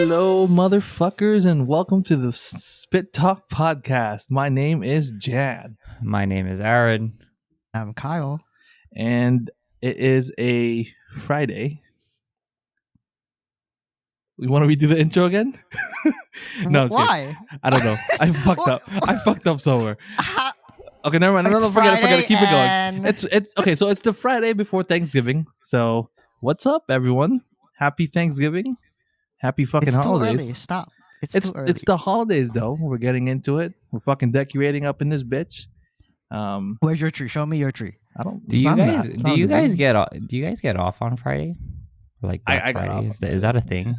Hello, motherfuckers, and welcome to the Spit Talk podcast. My name is Jan, My name is Aaron. I'm Kyle. and it is a Friday. We want to redo the intro again? No, I'm just kidding. Why? I don't know. I fucked up. I fucked up somewhere. Okay, never mind. It's No, forget Friday it. Keep it going. and- It's okay. So it's the Friday before Thanksgiving. So what's up, everyone? Happy Thanksgiving. Happy fucking It's too holidays. early. Stop. It's It's too early. it's the holidays though. We're getting into it. We're fucking decorating up in this bitch. Where's your tree? Show me your tree. I don't. Do it's you not guys that. It's do not you the guys thing. get off on Friday? Like Black I got Friday? off Is that a thing?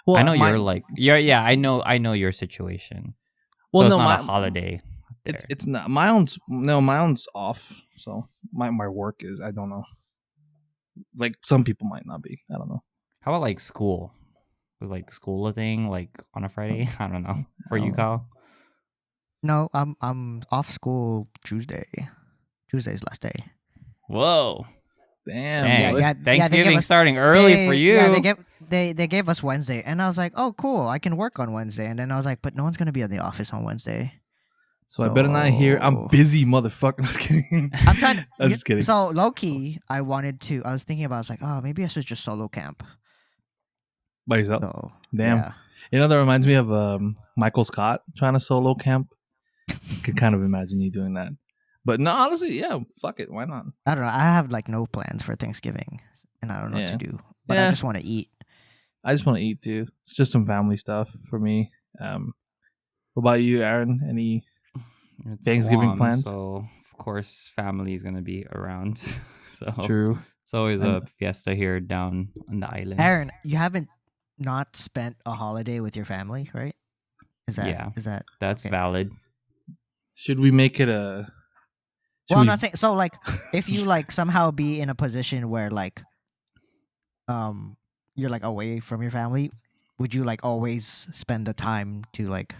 Well, I know my- you're like yeah. I know your situation. Well, So it's no, not my a holiday. it's not my own's. No, my own's off. So my work is. I don't know. Like some people might not be. I don't know. How about like school? Was like school a thing like on a Friday? I don't know. For you, Kyle? No, I'm off school Tuesday. Tuesday's last day. Whoa. Damn. Dang. boy. yeah, they Thanksgiving gave us- starting early for you. Yeah, they gave us Wednesday, and I was like, oh, cool, I can work on Wednesday. And then I was like, but no one's gonna be in the office on Wednesday. So I better not hear. I'm So- busy, motherfucker. I'm just kidding. I'm trying. I'm just kidding. So low key, I was thinking about. I was like, oh, maybe I should just solo camp. By yourself. So Damn. yeah. You know that reminds me of Michael Scott trying to solo camp. Could kind of imagine you doing that. But no, honestly, yeah, fuck it. Why not? I don't know. I have like no plans for Thanksgiving, and I don't know what Yeah. to do. But Yeah. I just want to eat. I just want to eat too. It's just some family stuff for me. What about you, Aaron? Any? It's Thanksgiving Guam, plans? So of course family is gonna be around. So True. it's always a And- fiesta here down on the island. Aaron, you haven't not spent a holiday with your family, right? Is that Yeah. Is that? That's okay. valid. Should we make it a? should Well, I'm we- not saying so. Like, if you like somehow be in a position where like, you're like away from your family, would you like always spend the time to like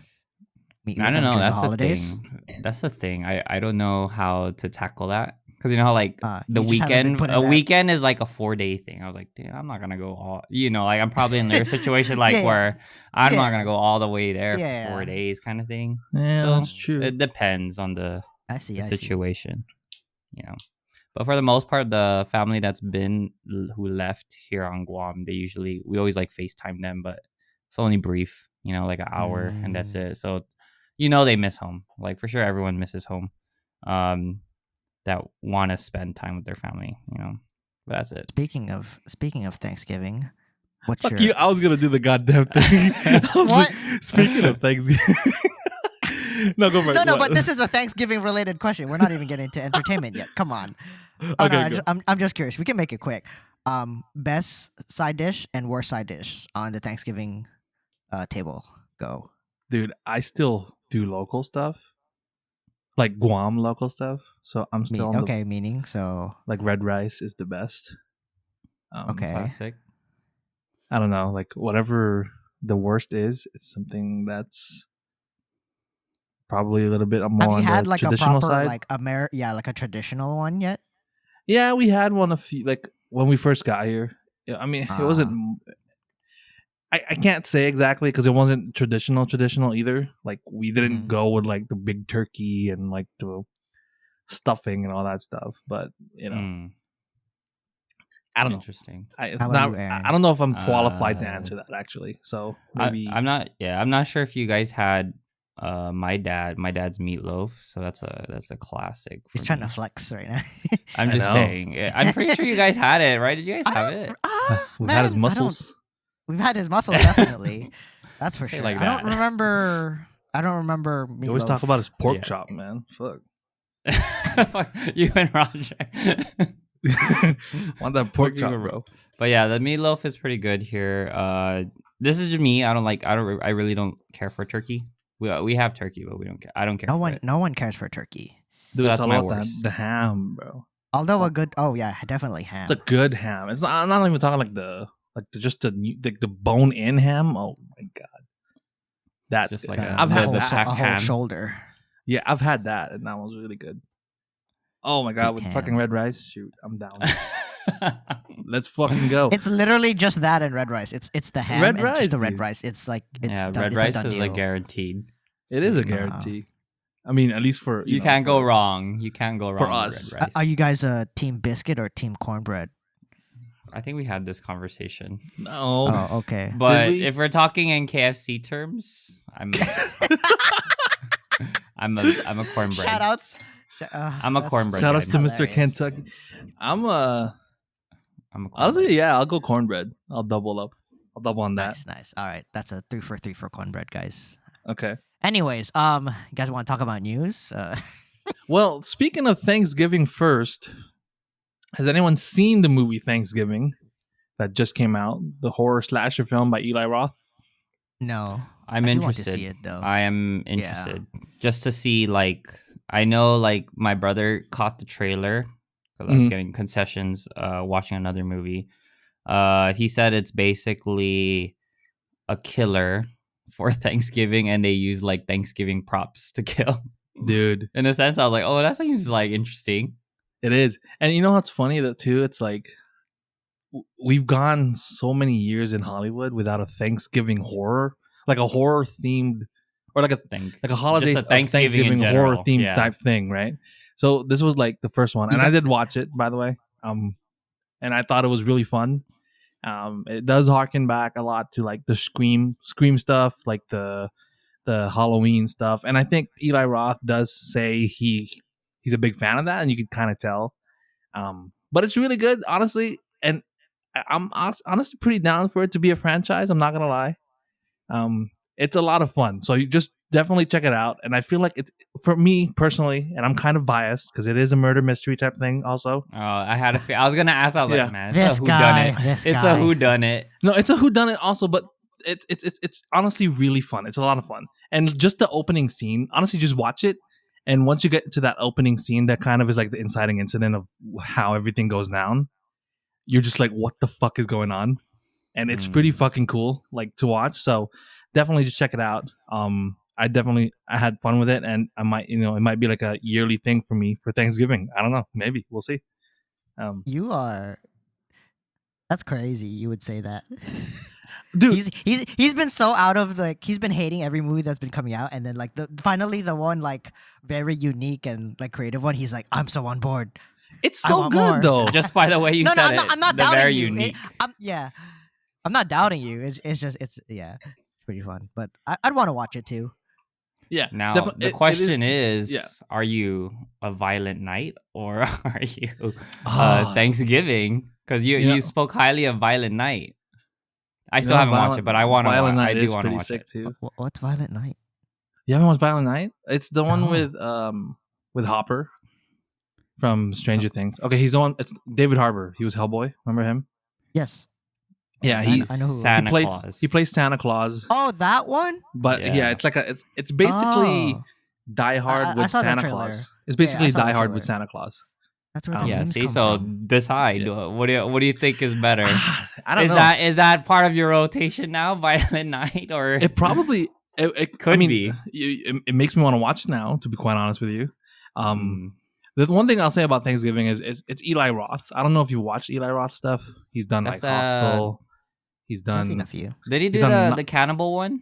meet? I with don't them know. during That's the the holidays. thing. That's the thing. I don't know how to tackle that because you know how like the you just haven't been weekend put in a that- weekend is like a 4-day thing. I was like, dude, I'm not gonna go all. Like I'm probably in their situation like Yeah. where I'm not Yeah. gonna go all the way there Yeah. for 4 days kind of thing. Yeah, So that's true. It depends on the I see. the I see. situation, But for the most part, the family that's been who left here on Guam, we always like FaceTime them, but it's only brief, like an hour, and that's it. So, they miss home. Like for sure, everyone misses home. That want to spend time with their family, But that's it. Speaking of Thanksgiving, what's Fuck your you! I was gonna do the goddamn thing. I was What? like, speaking of Thanksgiving. No, go for it. No, What? but this is a Thanksgiving related question. We're not even getting to entertainment yet. Come on. Oh, Okay, no, go. I'm just curious. We can make it quick. Best side dish and worst side dish on the Thanksgiving table. Go. Dude, I still do local stuff, like Guam local stuff. So I'm still on the, Okay, meaning so. like red rice is the best. Okay. Classic. I don't know, like whatever the worst is, it's something that's probably a little bit more Have on you had the like a traditional proper side. like like a traditional one yet? Yeah, we had one a few like when we first got here. Yeah, I mean, it wasn't. I can't say exactly because it wasn't traditional either. Like we didn't Mhm. go with like the big turkey and like the stuffing and all that stuff. But I don't know. Interesting. It's How about not. you, Aaron? I don't know if I'm qualified to Uh, answer that actually. So maybe I'm not. Yeah, I'm not sure if you guys had my dad's meatloaf. So that's a classic. He's for trying me. to flex right now. I'm I just know. saying. I'm pretty sure you guys had it, right? Did you guys have it? we've had his man, muscles. We've had his muscles definitely. That's for Say sure. like I don't that. remember. I don't remember. You always talk meatloaf. about his pork Yeah. chop, man. Fuck. Fuck, you and Roger. Want that pork Fuck you, chop, bro. bro? But yeah, the meatloaf is pretty good here. This is me. I really don't care for turkey. We have turkey, but we don't care. I don't care. No one cares for turkey. Dude, So it's that's all my about worst. the ham, bro. Although a good, definitely ham. It's a good ham. It's not. I'm not even talking like the bone in ham. Oh my god, that's just good. like I've had the that. pack a whole ham. shoulder. Yeah, I've had that, and that was really good. Oh my god, Big with ham. fucking red rice. Shoot, I'm down. Let's fucking go. It's literally just that and red rice. It's the ham Red and just rice, the red dude. rice. It's like it's Yeah, done, red it's rice a done is deal. like guaranteed. It is a Wow. guarantee. I mean, at least for You know, can't go for- wrong. You can't go wrong For with us. red rice. Are you guys a team biscuit or team cornbread? I think we had this conversation. No. Oh, okay. But we? if we're talking in KFC terms, I'm a cornbread. Shout outs. I'm a cornbread Shout guy. outs to Mr. Hilarious. Kentucky. I'm a I'm a cornbread. honestly, yeah, I'll go cornbread. I'll double up. I'll double on that. Nice. All right, that's a 3 for 3 for cornbread, guys. Okay. Anyways, you guys want to talk about news? Well, speaking of Thanksgiving first, has anyone seen the movie Thanksgiving that just came out? The horror slasher film by Eli Roth? No, I'm I do interested. want to see it though. I am interested just to see. Like, I know, like my brother caught the trailer because I was Mhm. getting concessions, watching another movie. He said it's basically a killer for Thanksgiving, and they use like Thanksgiving props to kill. Dude, In a sense, I was like, oh, that seems like interesting. it is. And you know what's funny though too? It's like we've gone so many years in Hollywood without a Thanksgiving horror, like a horror themed or like a holiday Just a Thanksgiving in horror general, themed yeah. type thing, right? So this was like the first one, and I did watch it, by the way. And I thought it was really fun. It does harken back a lot to like the scream stuff, like the Halloween stuff, and I think Eli Roth does say he's a big fan of that, and you can kind of tell. But it's really good, honestly, and I'm honestly pretty down for it to be a franchise. I'm not gonna lie. It's a lot of fun, so you just definitely check it out. And I feel like it's, for me personally, and I'm kind of biased because it is a murder mystery type thing also. I had I was gonna ask. I was Yeah. like, man, This it's a guy, whodunit. this It's guy. a whodunit. No, it's a whodunit also, but it's honestly really fun. It's a lot of fun. And just the opening scene, honestly, just watch it. And once you get to that opening scene, that kind of is like the inciting incident of how everything goes down. You're just like, what the fuck is going on? And it's pretty fucking cool, like to watch. So definitely just check it out. I had fun with it, and I might, it might be like a yearly thing for me for Thanksgiving. I don't know, maybe we'll see. You are. That's crazy. You would say that, Dude. He's been so out of he's been hating every movie that's been coming out, and then like finally the one like very unique and like creative one, he's like, I'm so on board. It's I so want good more. though. Just by the way you said I'm not the doubting very you. unique. I'm not doubting you. It's just it's pretty fun. But I'd want to watch it too. Yeah. Now definitely- the question is, yeah. are you a violent night or are you Ah. Thanksgiving? Because you spoke highly of Violent Night. I still haven't watched it, but I want to. Violent I Night do is want to pretty watch sick it. too. What's Violent Night? You haven't watched Violent Night? It's the one No. with Hopper from Stranger Things. Okay, he's the one. It's David Harbour. He was Hellboy. Remember him? Yes. Yeah, I he's know who. Santa he plays Claus. he plays Santa Claus. Oh, that one. But yeah, Yeah. it's like it's basically Oh. Die Hard I with saw that Santa trailer. Claus. It's basically I saw Die that Hard with trailer. Santa Claus. That's where the Yeah. memes See, come so from. decide. Yeah. What do you think is better? I don't is know. is that part of your rotation now, Violent Night, or It probably it Could I mean, be. It makes me want to watch it now. To be quite honest with you, the one thing I'll say about Thanksgiving is it's Eli Roth. I don't know if you watched Eli Roth stuff. He's done That's like Hostel. He's I've seen done. a few. did he do He's on the cannibal one?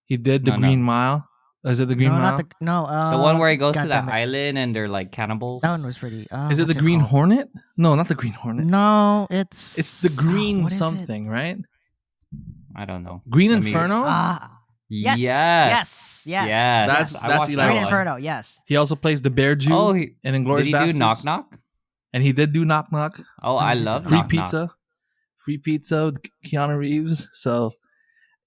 He did the No, no. Green Mile. Is it the Green No, Mile? not The one where he goes to that goddammit. island and they're like cannibals. That one was pretty. Is it the what's Green called? Hornet? No, not the Green Hornet. No, it's It's the Green what is it? something, right? I don't know. Green Let me- Inferno. Yes. Yes. Yes. That's I watched Eli that Green Roth. one. Inferno. Yes. He also plays the Bear Jew Oh, and did Inglourious he Bastards. do Knock Knock? And he did do Knock Knock. Oh, I love Free Knock Pizza. Free Pizza with Keanu Reeves. So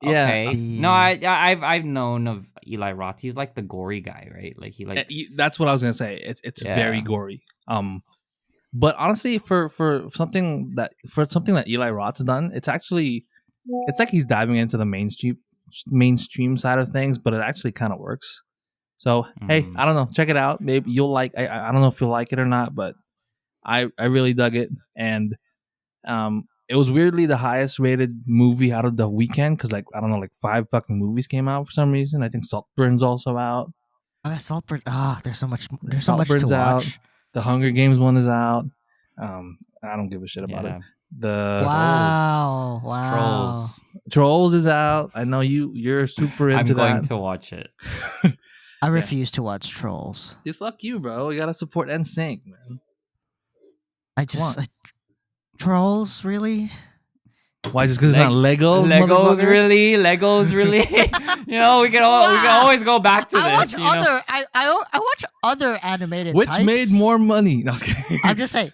yeah, Okay. No, I've known of Eli Roth. He's like the gory guy, right? Like he likes. that's what I was gonna say. It's Yeah. very gory. But honestly, for something that Eli Roth's done, it's like he's diving into the mainstream side of things, but it actually kind of works. So hey, I don't know, check it out. Maybe you'll like. I don't know if you'll like it or not, but I really dug it, and it was weirdly the highest rated movie out of the weekend because like I don't know, like 5 fucking movies came out for some reason. I think Saltburn's also out. Saltburn. There's so much. There's so much to Saltburn's out. watch. The Hunger Games one is out. I don't give a shit about Yeah. it. The Wow. It's Wow. Trolls. Trolls is out. I know you're super into I'm going that. to watch it. I refuse to watch Trolls. Dude, fuck you, bro. You gotta support NSYNC, man. I Come on. just Trolls really. Why? Just because it's not Legos, Legos motherfucker? really? Legos really? You know, we can always go back to I this. watch You know? other. I watch other animated. Which types. made more money? No, I was kidding. I'm just saying.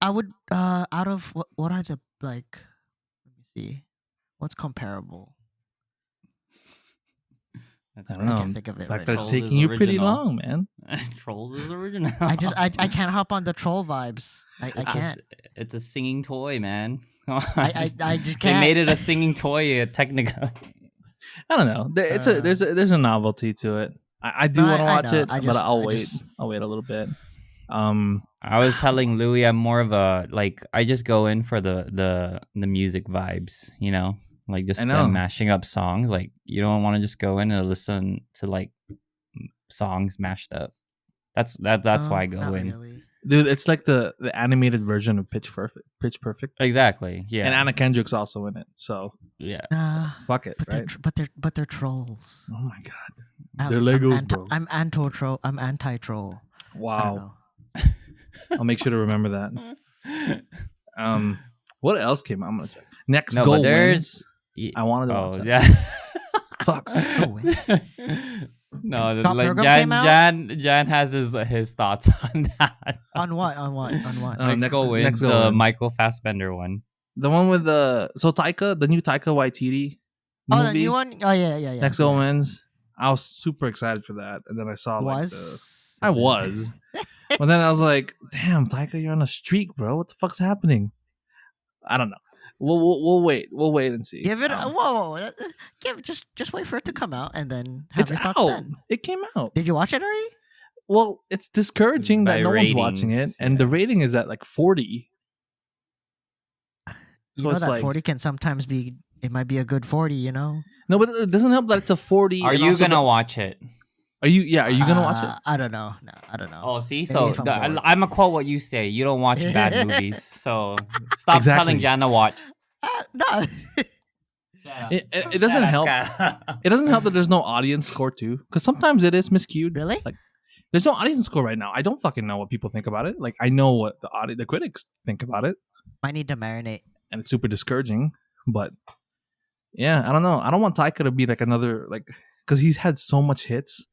I would out of what are the like? Let me see. What's comparable? That's I I don't know. can't think of it In right fact, now. that's Trolls taking is you pretty original. long, man. Trolls is original. I can't hop on the troll vibes. I can't. It's a singing toy, man. I just They can't. made it a singing toy, technically. I don't know. There's a novelty to it. I do No, want to I watch know. it, I but just- I'll I wait. just- I'll wait a little bit. I was telling Louis I'm more of a I just go in for the music vibes, you know? Like just I know. them mashing up songs. Like you don't want to just go in and listen to like songs mashed up. That's why I go not in. Really. Dude, it's like the animated version of Pitch Perfect. Pitch Perfect. Exactly. Yeah. And Anna Kendrick's also in it. So yeah. Nah, fuck it, but right? they're trolls. Oh my god. I'm- They're Legos, bro. I'm anti-troll. I'm anti-troll. I don't Wow. know. I'll make sure to remember that. What else came out? I'm gonna check. Next No, Go but there's Wins. I wanted to watch oh that. yeah. Fuck. No, Top like program came out? Jan has his thoughts on that. On what? On what? Next Go Wins, Next Go the Wins. Michael Fassbender one. The one with the new Taika Waititi movie. Oh, the new one. Oh yeah. Next Go Wins. I was super excited for that, and then I saw I was, but then I was like, "Damn, Taika, you're on a streak, bro. What the fuck's happening?" I don't know. We'll wait. We'll wait and see. Give it. Whoa. Just wait for it to come out and then have It's your thoughts out. then. It came out. Did you watch it already? Well, it's discouraging that By no one's watching it, ratings, and the yeah. rating is at like 40. You So know it's that like 40 can sometimes be. It might be a good 40. You know. no, but it doesn't help that it's a 40. Are and you also gonna the- watch it? Are you? Yeah. Are you gonna watch it? I don't know. No, I don't know. Oh, see, Maybe so if I'm bored. I'm gonna quote what you say. You don't watch bad movies, so stop Exactly. telling Jan to watch. No. It doesn't help. It doesn't help that there's no audience score too, because sometimes it is miscued. Really? Like, there's no audience score right now. I don't fucking know what people think about it. Like, I know what the critics think about it, Might need to marinate. and it's super discouraging. But yeah, I don't know. I don't want Taika to be like another because he's had so much hits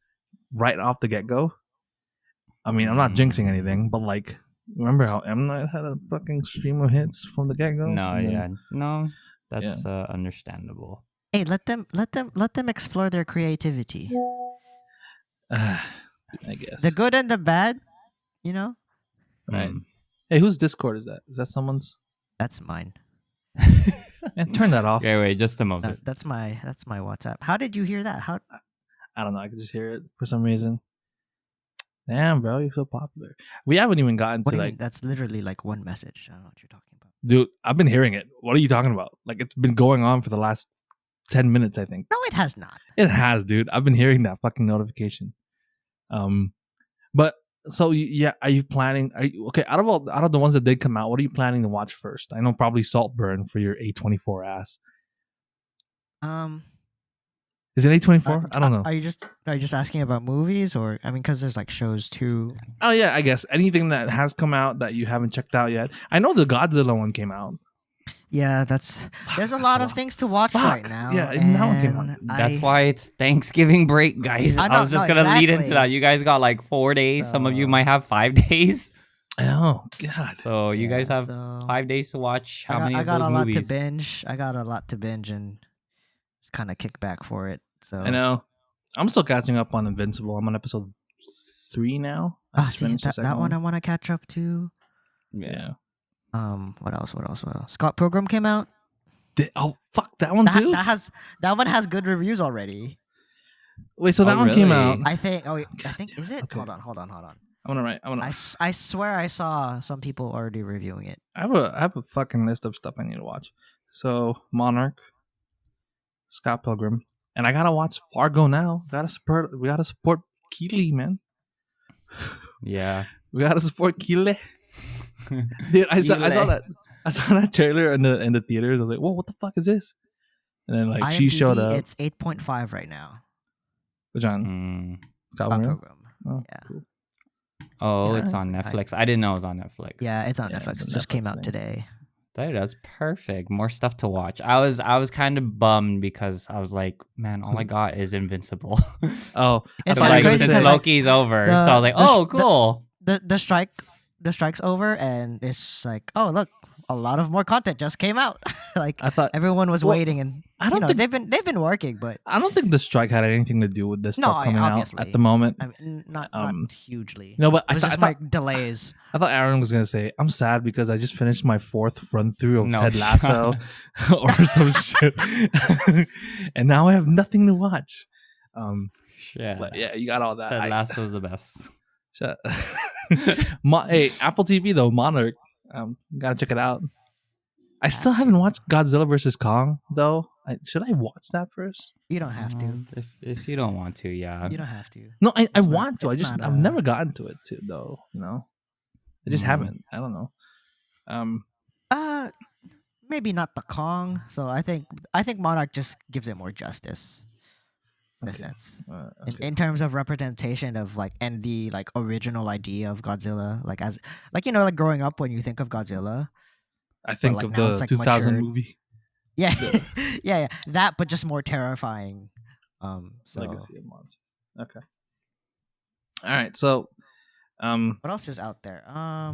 right off the get go. I mean, I'm not jinxing anything, but like, remember how M Night had a fucking stream of hits from the get go? No, that's understandable. Hey, let them explore their creativity. I guess. The good and the bad. You know. Right. Hey, whose Discord is that? Is that someone's? That's mine. Man, turn that off. Okay, wait, just a moment. That's my WhatsApp. How did you hear that? How? I don't know. I could just hear it for some reason. Damn, bro, you're so popular. We haven't even gotten What to do you like, mean? That's literally like one message. I don't know what you're talking about. dude. I've been hearing it. What are you talking about? Like, it's been going on for the last 10 minutes. I think No, it has not. it has, dude. I've been hearing that fucking notification. But so yeah, are you planning? Are you okay? Out of the ones that did come out, what are you planning to watch first? I know probably Saltburn for your A24 ass. Is it A24? I don't know. Are you just asking about movies, or I mean, because there's like shows too. Oh yeah, I guess anything that has come out that you haven't checked out yet. I know the Godzilla one came out. Yeah, there's a that's lot a of lot. things to watch Fuck. right now. Yeah, and that one came out. and That's why it's Thanksgiving break, guys. I I, know, was just no, gonna lead into exactly. that. You guys got like 4 days. Some of you might have 5 days. Oh god. So you Yeah, guys have so 5 days to watch how many I of got those a lot movies? to binge. I got a lot to binge and kind of kick back for it. So I know. I'm still catching up on Invincible. I'm on episode 3 now. I just see, finished the that second one I want to catch up to. Yeah. What else? Scott Pilgrim came out. Oh fuck, that one too. That one has good reviews already. Wait, so Oh, that one came really? out. I think. Oh, wait, I think is it? Okay. Hold on. I'm gonna write. I swear I saw some people already reviewing it. I have a fucking list of stuff I need to watch. So Monarch, Scott Pilgrim, and I gotta watch Fargo now. We gotta support Keely, man. Yeah. We gotta support Keely. Dude, I saw that trailer in the theaters. I was like, whoa, what the fuck is this? And then like she IMDb, showed up. It's 8.5 right now. Which on Scott Pilgrim? Program. Oh, Yeah. cool. Oh, Yeah, it's on Netflix. I didn't know it was on Netflix. Yeah, it's on Yeah, Netflix. it's a It just came Netflix out thing. today. Dude, that's perfect. More stuff to watch. I was kind of bummed because I was like, man, all I got is Invincible. Oh, I It's thought kinda you were crazy gonna since say, like, Loki's over, the- so I was like, the sh- oh, cool. The strike's over, and it's like, oh look, a lot of more content just came out. Like I thought everyone was well, waiting, and I don't think they've been working, but I don't think the strike had anything to do with this No, stuff coming out obviously. at the moment. I mean, not hugely. No, but It was just like delays. I thought Aaron was gonna say, "I'm sad because I just finished my 4th run through of No, Ted Lasso or some shit, and now I have nothing to watch." Yeah, But yeah, you got all that. Ted Lasso's the best. Shut. Hey, Apple TV though, Monarch. Gotta check it out. I still haven't watched Godzilla vs Kong though. Should I watch that first? You don't have to. If you don't want to, yeah. You don't have to. No, I It's want to. it's I've never gotten to it too though. You know, I just haven't. I don't know. Maybe not the Kong. So I think Monarch just gives it more justice in a sense. In terms of representation of like and the like original idea of Godzilla, like as like like growing up when you think of Godzilla. I think like, of now the it's, like, 2000 matured. movie Yeah. Yeah, that but just more terrifying. So Legacy of Monsters. Okay. All right. So, what else is out there? I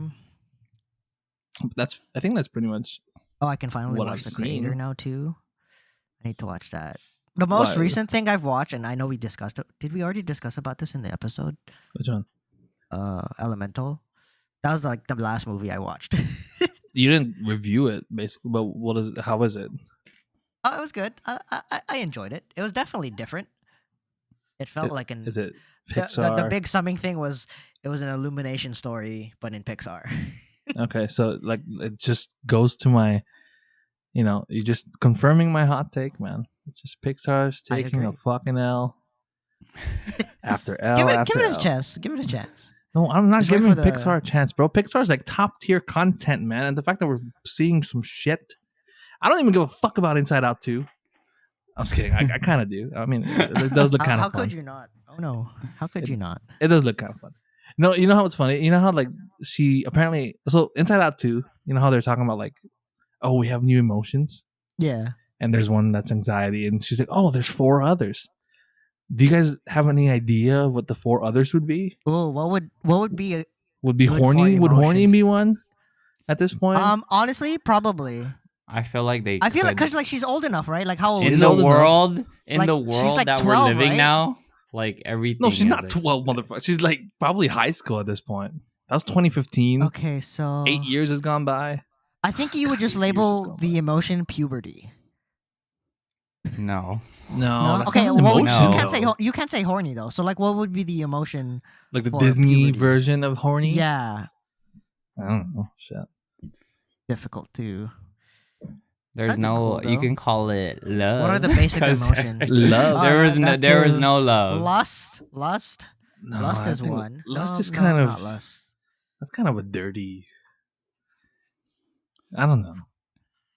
think that's pretty much. Oh, I can finally What watch I've The Creator seen. now too. I need to watch that. The most Why? recent thing I've watched, and I know we discussed it. Did we already discuss about this in the episode? Which one? Elemental. That was like the last movie I watched. You didn't review it, basically, but what is? How is it? Oh, it was good. I enjoyed it. It was definitely different. It felt like an. Is it the, Pixar? the big summing thing was it was an Illumination story, but in Pixar. Okay, so like it just goes to my, you're just confirming my hot take, man. It's just Pixar's I taking a agree. fucking L after L give after it a L. chance. Give it a chance. No, I'm not Just wait giving for the- Pixar a chance, bro. Pixar's like top tier content, man. And the fact that we're seeing some shit, I don't even give a fuck about Inside Out 2. I'm just kidding. I kind of do. I mean, it does look kind How of fun. could you not? Oh no! How could you not? It does look kind of fun. No, you know how it's funny? You know how like she apparently so Inside Out 2, you know how they're talking about like, oh, we have new emotions, Yeah. and there's one that's anxiety, and she's like, oh, there's 4 others. Do you guys have any idea what the 4 others would be? Oh, what would be a Would be Good horny? for Would horny emotions. be one at this point? honestly probably. I feel like they. I feel like could- because like she's old enough, right? Like how old in is the old she? enough. world, Like, she's like that 12, we're living right? now, like everything. No, she's is, not like, 12, motherfucker. She's like probably high school at this point. That was 2015. Okay, so 8 years has gone by. I think you would just 8 years has label gone the by. emotion puberty. No, No, that's Okay, not an well, emotion. No. you can't say horny though. So like, what would be the emotion? Like the for Disney puberty. version of horny. Yeah, I don't know. Shit. difficult to. there's That'd be no. cool, you though. can call it love. What are the basic 'cause emotions? Love. There Oh, was no. that There was too. no love. Lust. No, Lust I is think one. Lust No, is no, kind of not lust. that's kind of a dirty. I don't know.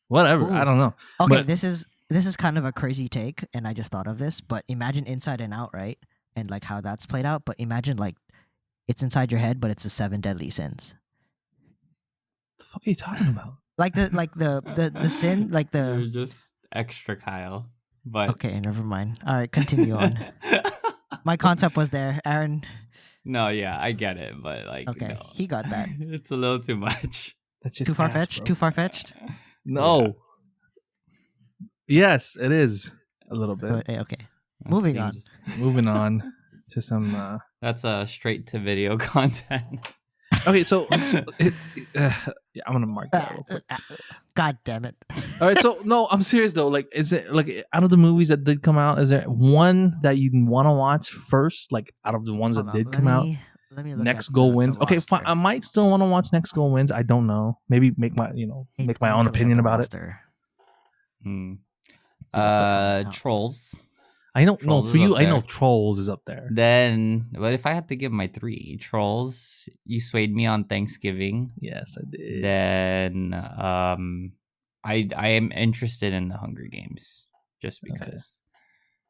Whatever. Ooh. I don't know. Okay, But- this is kind of a crazy take, and I just thought of this. But imagine Inside and Out, right? And like how that's played out. But imagine like it's inside your head, but it's the 7 deadly sins. The fuck are you talking about? Like the sin, like You're the. just extra Kyle. But Okay, never mind. All right, continue on. My concept was there, Aaron. no, yeah, I get it, but like, Okay, no. he got that. It's a little too much. That's just Too far ass, fetched. bro. Too far fetched. No. Yes, it is a little bit. So, okay. That Moving on. seems- Moving on to some. That's straight to video content. Okay, so yeah, I'm gonna mark that real quick. God damn it. All right, so no, I'm serious though. Like, is it like out of the movies that did come out, is there one that you want to watch first? Like, out of the ones Hold that on, did let come out, me- let me look Next at Goal the Wins. Okay, fine. roster. I might still want to watch Next Goal Wins. I don't know. Maybe make my Hey, make my let me own look at opinion the about it. roster. Hmm. What's it called now? Trolls. I don't know. Trolls For is you, up I know there. Trolls is up there. Then, but if I had to give my 3, Trolls, you swayed me on Thanksgiving. Yes, I did. Then, I am interested in the Hunger Games just because.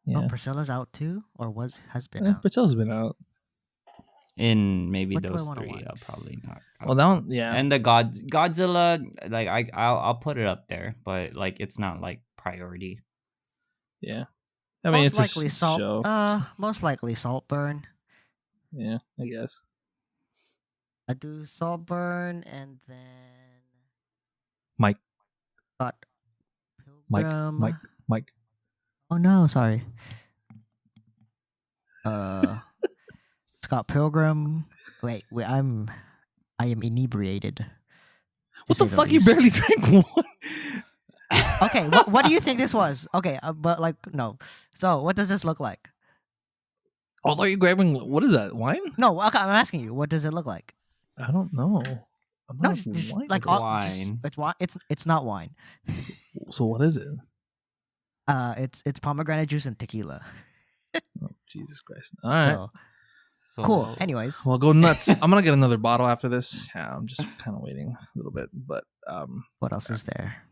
Oh, Yeah. Priscilla's out too, or has been out. Priscilla's been out. In maybe What do I those wanna 3, watch? I'll probably not. Well, that one, yeah. And the Godzilla, like I'll put it up there, but like it's not like priority. Yeah. I mean, Most it's likely a show. Most likely Saltburn. Yeah, I guess. I do Saltburn and then Mike. got Mike. Pilgrim. Mike. Oh no, sorry. Scott Pilgrim. Wait, I am inebriated. to What the say fuck? You least. barely drank one. Okay, what do you think this was? Okay, but like no. So what does this look like? Although you're grabbing, what is that? Wine? No, okay, I'm asking you. What does it look like? I don't know. I'm No, not just wine. like It's all- wine. It's wine. It's not wine. So what is it? It's pomegranate juice and tequila. Oh, Jesus Christ! All right. So, So cool. Anyways, Well, go nuts. I'm gonna get another bottle after this. Yeah, I'm just kind of waiting a little bit, but what else is there?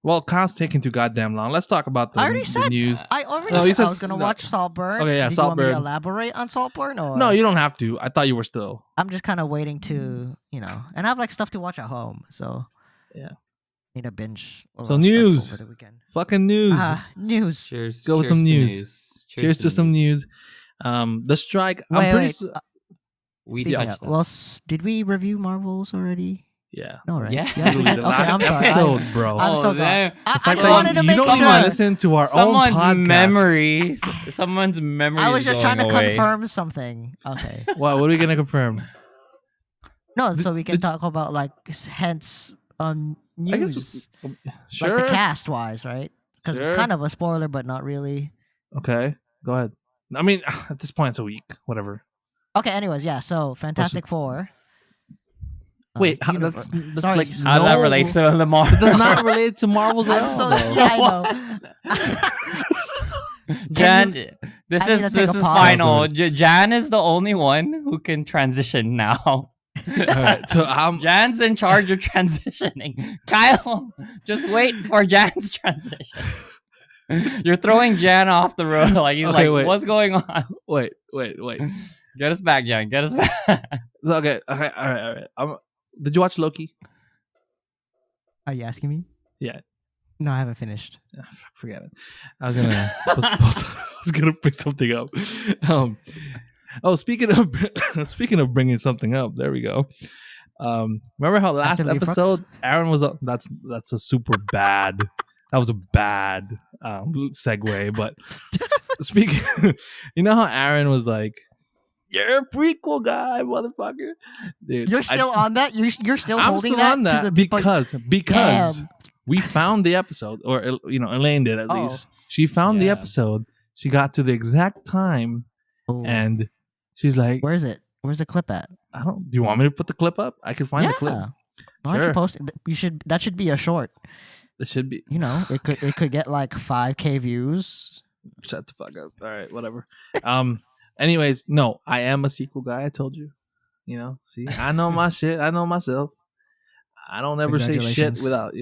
well, Kyle's taking too goddamn long. Let's talk about the, I already the said news. I already No, you said I said was gonna no. watch Saltburn. Okay, yeah, Did you want me to Saltburn. elaborate on Saltburn or No, you don't have to. I thought you were still. I'm just kind of waiting to and I have like stuff to watch at home, so Yeah. need a binge. a So lot of stuff news. over the weekend. Fucking news. News. cheers. Go with cheers some to news. Cheers to some news. The strike. I'm Wait, pretty. wait. We Speaking touched of, that. well, did we review Marvels already? Yeah. No, right? Yeah. Yes, we Literally did. the Okay, last I'm sorry. episode, bro. I'm so damn. glad. The I fact just wanted that to you make don't sure. even listen to our Someone's own podcast. memories. Someone's memory. I was is just trying to going away. confirm something. Okay. What are we gonna confirm? No, so we can did- talk about like hence I news, guess. Sure. like the cast wise, right? Because it's Sure. kind of a spoiler, but not really. Okay. Go ahead. I mean, at this point, it's a week. Whatever. Okay. Anyways, yeah. So Fantastic Four. Wait, how, universe- that's Sorry, like How does that relate to the Marvel? It does not relate to Marvel's at I'm all. so though. yeah, I know. Jan, I this need is to take this a is pause. final. Jan is the only one who can transition now. All right, so Jan's in charge of transitioning. Kyle, just wait for Jan's transition. You're throwing Jan off the road. Like he's Okay, like, wait. what's going on? wait. Get us back, Jan. Get us back. Okay, all right. Did you watch Loki? Are you asking me? Yeah. No, I haven't finished. Forget it. I was gonna bring something up. Speaking of bringing something up, there we go. Remember how last Actively episode Frux? Aaron was up? That's a super bad. That was a bad segue. But speaking, you know how Aaron was like, "You're a prequel guy, motherfucker." Dude, You're still on that? You're still I'm holding still that on to that the because Damn. we found the episode, or Elaine did at Oh. least. She found the Yeah. episode. She got to the exact time, Oh. and she's like, Where is it? Where's the clip at? "I don't. Do you want me to put the clip up? I can find the clip. Why don't you Sure. post it? You should. That should be a short. It should be. It could get like 5K views. Shut the fuck up. All right, whatever. Anyways, no, I am a sequel guy. I told you. See, I know my shit. I know myself. I don't ever say shit Congratulations. without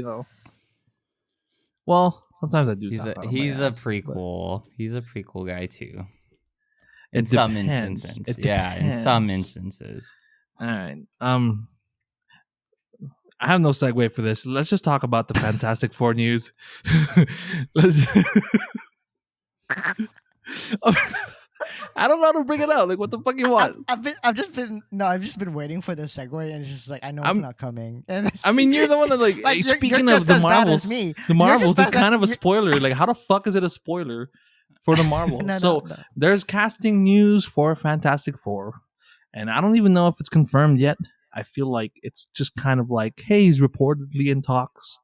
Well, sometimes I do. He's talk a out of he's my a ass, prequel. He's a prequel guy too. but In it some depends. instances, It yeah. In some depends. instances, All right. I have no segue for this. Let's just talk about the Fantastic Four news. Let's. I don't know how to bring it out. Like, what the fuck you want? I've just been waiting for the segue, and it's just like I know I'm- it's not coming. And I mean, you're the one that like. Like, you're speaking just of the as bad Marvels, as me. the You're Marvels just is as kind of a bad- spoiler. Like, how the fuck is it a spoiler for the Marvel? No, So no. there's casting news for Fantastic Four, and I don't even know if it's confirmed yet. I feel like it's just kind of like, hey, he's reportedly in talks.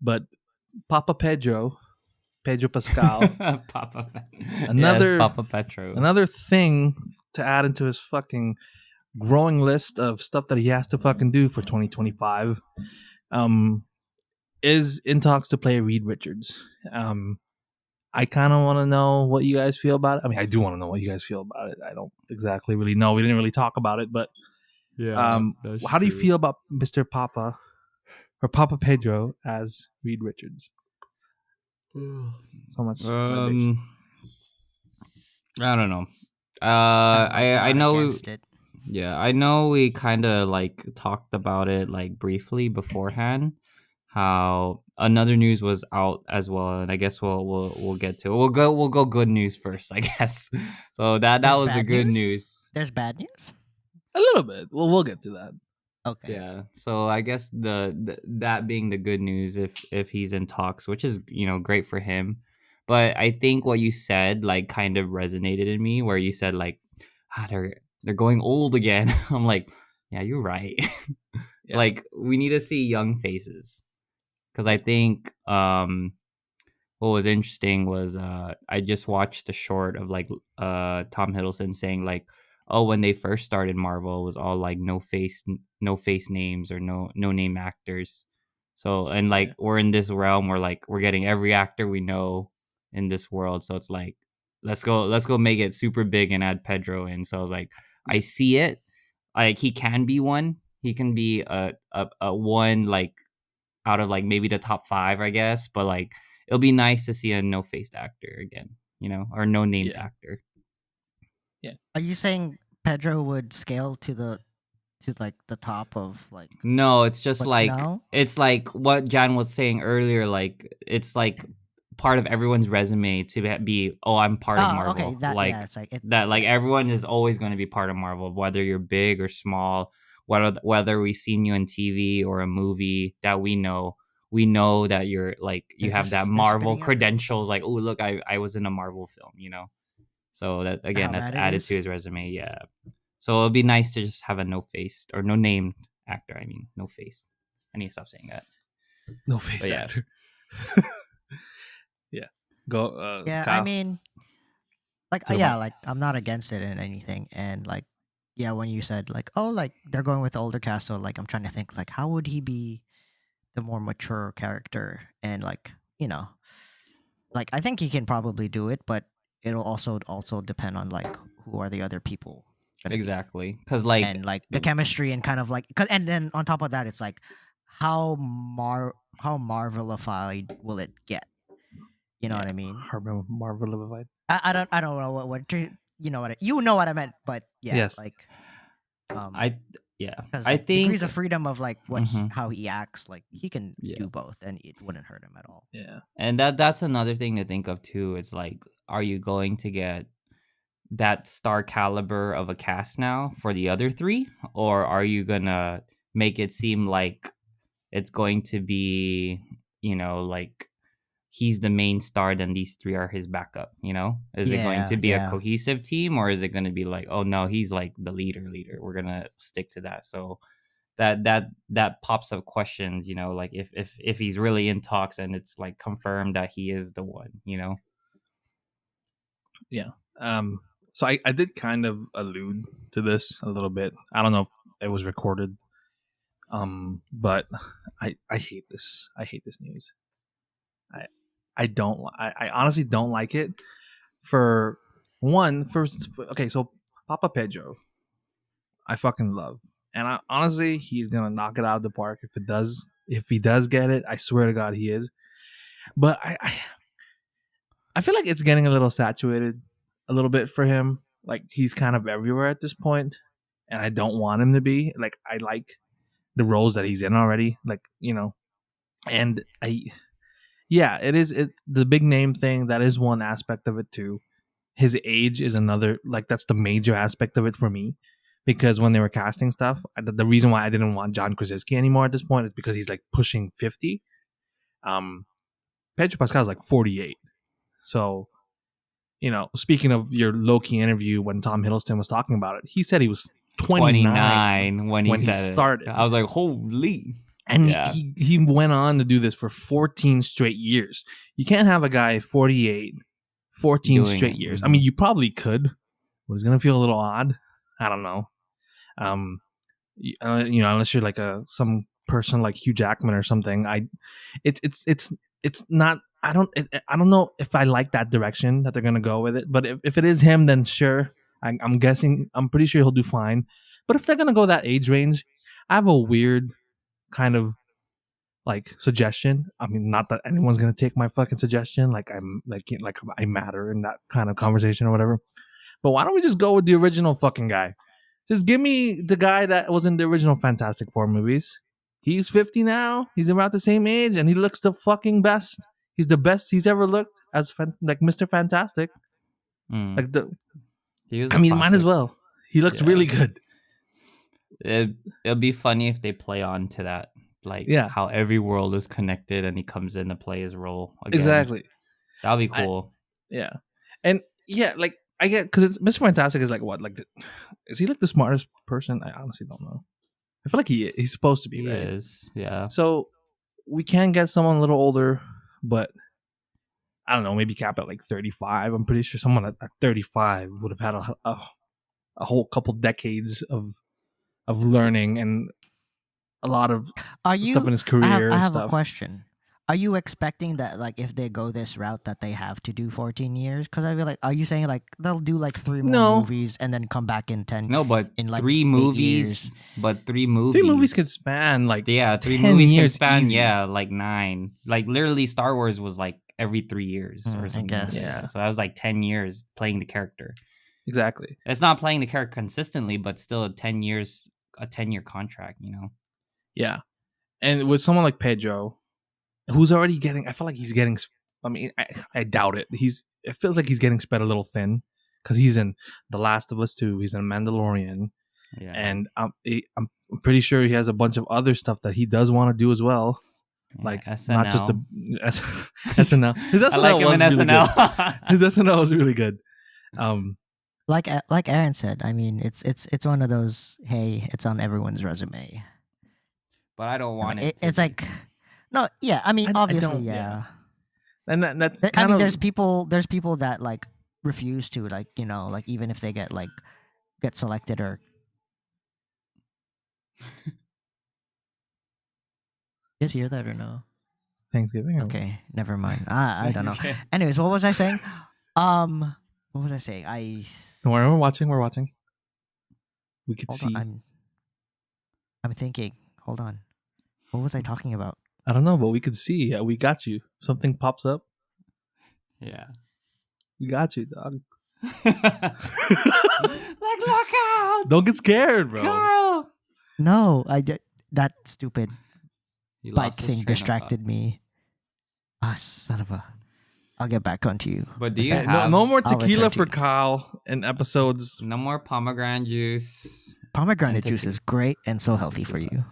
But Papa Pedro Pascal, Papa. Another- yes, Papa Petro. another thing to add into his fucking growing list of stuff that he has to fucking do for 2025, is in talks to play Reed Richards. I kind of want to know what you guys feel about it. I mean, I do want to know what you guys feel about it. I don't exactly really know. We didn't really talk about it, but how do you feel about Mr. Papa or Papa Pedro as Reed Richards? So much validation. I don't know. I'm I not know. against it. Yeah, I know we kind of like talked about it like briefly beforehand. How another news was out as well, and I guess we'll get to it. We'll go good news first, I guess. So that There's was the bad good news? news. There's bad news. A little bit. Well, we'll get to that. Okay. Yeah. So I guess the that being the good news if he's in talks, which is great for him. But I think what you said like kind of resonated in me, where you said like they're going old again. I'm like, yeah, you're right. Yeah. Like we need to see young faces, because I think what was interesting was I just watched a short of like Tom Hiddleston saying like, oh, when they first started Marvel, it was all like no face names or no name actors. So and like we're in this realm where like we're getting every actor we know in this world. So it's like let's go make it super big and add Pedro in. So I was like, I see it. Like he can be one. He can be a one like out of like maybe the top 5, I guess. But like it'll be nice to see a no faced actor again, or no named actor. Yeah. Are you saying Pedro would scale to like the top of like? No, it's just But like no? it's like what Jan was saying earlier. Like it's like part of everyone's resume to be, oh, I'm part of Marvel. Okay. That like yeah, it's like it, that. Like everyone is always going to be part of Marvel, whether you're big or small, whether we've seen you in TV or a movie that we know. We know that you're like you have that they're Marvel spitting out. credentials. Like, oh, look, I was in a Marvel film. So that again, How that's bad it added is? to his resume. Yeah. So it'd be nice to just have a no faced or no named actor. I mean, no face. I need to stop saying that. No face But yeah. actor. Yeah. Go. Yeah, Kyle. I mean, like To the yeah, mic. like I'm not against it in anything, and like yeah, when you said like oh like they're going with the older cast, so like I'm trying to think like how would he be the more mature character, and like like I think he can probably do it, but it'll also depend on like who are the other people gonna be. Exactly. Because like And like the chemistry and kind of like and then on top of that it's like how Marvelified will it get, you know what I mean? Marvelified. I don't know what you know what I meant, but yeah, Yes. like I because I like, think degrees of freedom of like what Mhm. how he acts, like he can Yeah. do both and it wouldn't hurt him at all. Yeah. and that's another thing to think of too. It's like, are you going to get that star caliber of a cast now for the other 3, or are you gonna make it seem like it's going to be like he's the main star, then these 3 are his backup? Is it going to be a cohesive team, or is it going to be like, oh no, he's like the leader, we're gonna stick to that? So that pops up questions, like if he's really in talks and it's like confirmed that he is the one. Yeah. So I did kind of allude to this a little bit. I don't know if it was recorded. But I hate this. I hate this news. I honestly don't like it. For one, okay, so Papa Pedro, I fucking love, and honestly, he's gonna knock it out of the park if he does get it. I swear to God, he is. But I feel like it's getting a little saturated, a little bit for him. Like he's kind of everywhere at this point, and I don't want him to be. Like I like the roles that he's in already, like and it's the big name thing. That is one aspect of it too. His age is another, like that's the major aspect of it for me, because when they were casting stuff, the reason why I didn't want John Krasinski anymore at this point is because he's like pushing 50. Pedro Pascal is like 48. So speaking of your Loki interview, when Tom Hiddleston was talking about it, he said he was 29 when he started. I was like, holy. And he went on to do this for 14 straight years. You can't have a guy 48, 14 straight years. I mean, you probably could, but it's going to feel a little odd. I don't know. Unless you're like some person like Hugh Jackman or something. It's not I don't know if I like that direction that they're gonna go with it. But if it is him, then sure. I'm guessing. I'm pretty sure he'll do fine. But if they're gonna go that age range, I have a weird kind of like suggestion. I mean, not that anyone's gonna take my fucking suggestion. Like I matter in that kind of conversation or whatever. But why don't we just go with the original fucking guy? Just give me the guy that was in the original Fantastic Four movies. He's 50 now. He's around the same age, and he looks the fucking best. He's the best he's ever looked as like Mr. Fantastic. Like He I mean, might as well. He looked really good. It'll be funny if they play on to that, like how every world is connected, and he comes in to play his role again. Exactly. That'll be cool. And like I get because it's Mr. Fantastic is like what like is he like the smartest person? I honestly don't know. I feel like he's supposed to be. He right? is, yeah. So we can get someone a little older, but I don't know, maybe cap at like 35. I'm pretty sure someone at 35 would have had a whole couple decades of learning and a lot of stuff in his career. I have stuff. a question. Are you expecting that, like, if they go this route, that they have to do 14 years? Because I feel like, are you saying like they'll do like 3 more movies and then come back in 10? No, but in like 3 movies. But 3 movies. 3 movies could span like 3 movies can span easy. like 9. Like literally, Star Wars was like every 3 years or something. I guess. Yeah. So that was like 10 years playing the character. Exactly. It's not playing the character consistently, but still a 10-year contract. You know. Yeah, and with someone like Pedro, who's already getting, I feel like he's getting. I mean, I doubt it. It feels like he's getting spread a little thin because he's in The Last of Us 2. He's in Mandalorian, and I'm pretty sure he has a bunch of other stuff that he does want to do as well. Like SNL. not just the SNL. His SNL I like him was in really SNL. good. His SNL was really good. Like Aaron said, I mean, it's one of those. Hey, it's on everyone's resume. But I don't want it's like, no, yeah. I mean, obviously, yeah. And that's I mean, there's people that like refuse to, like, you know, like even if they get selected or. You guys hear that or no? Thanksgiving. Okay, never mind. I don't know. Anyways, what was I saying? What was I saying? Don't worry, we're watching. We could see. I'm thinking. Hold on. What was I talking about? I don't know, but we could see. Yeah, we got you. If something pops up. Yeah. We got you, dog. Like, look out! Don't get scared, bro. Kyle! No, I did. That stupid You bike lost his thing train of distracted me. Ah, son of a. I'll get back onto you. But do you Yeah, have no more I'll tequila return to for you. Kyle in episodes? no more pomegranate juice? Pomegranate And juice is great and so healthy for you.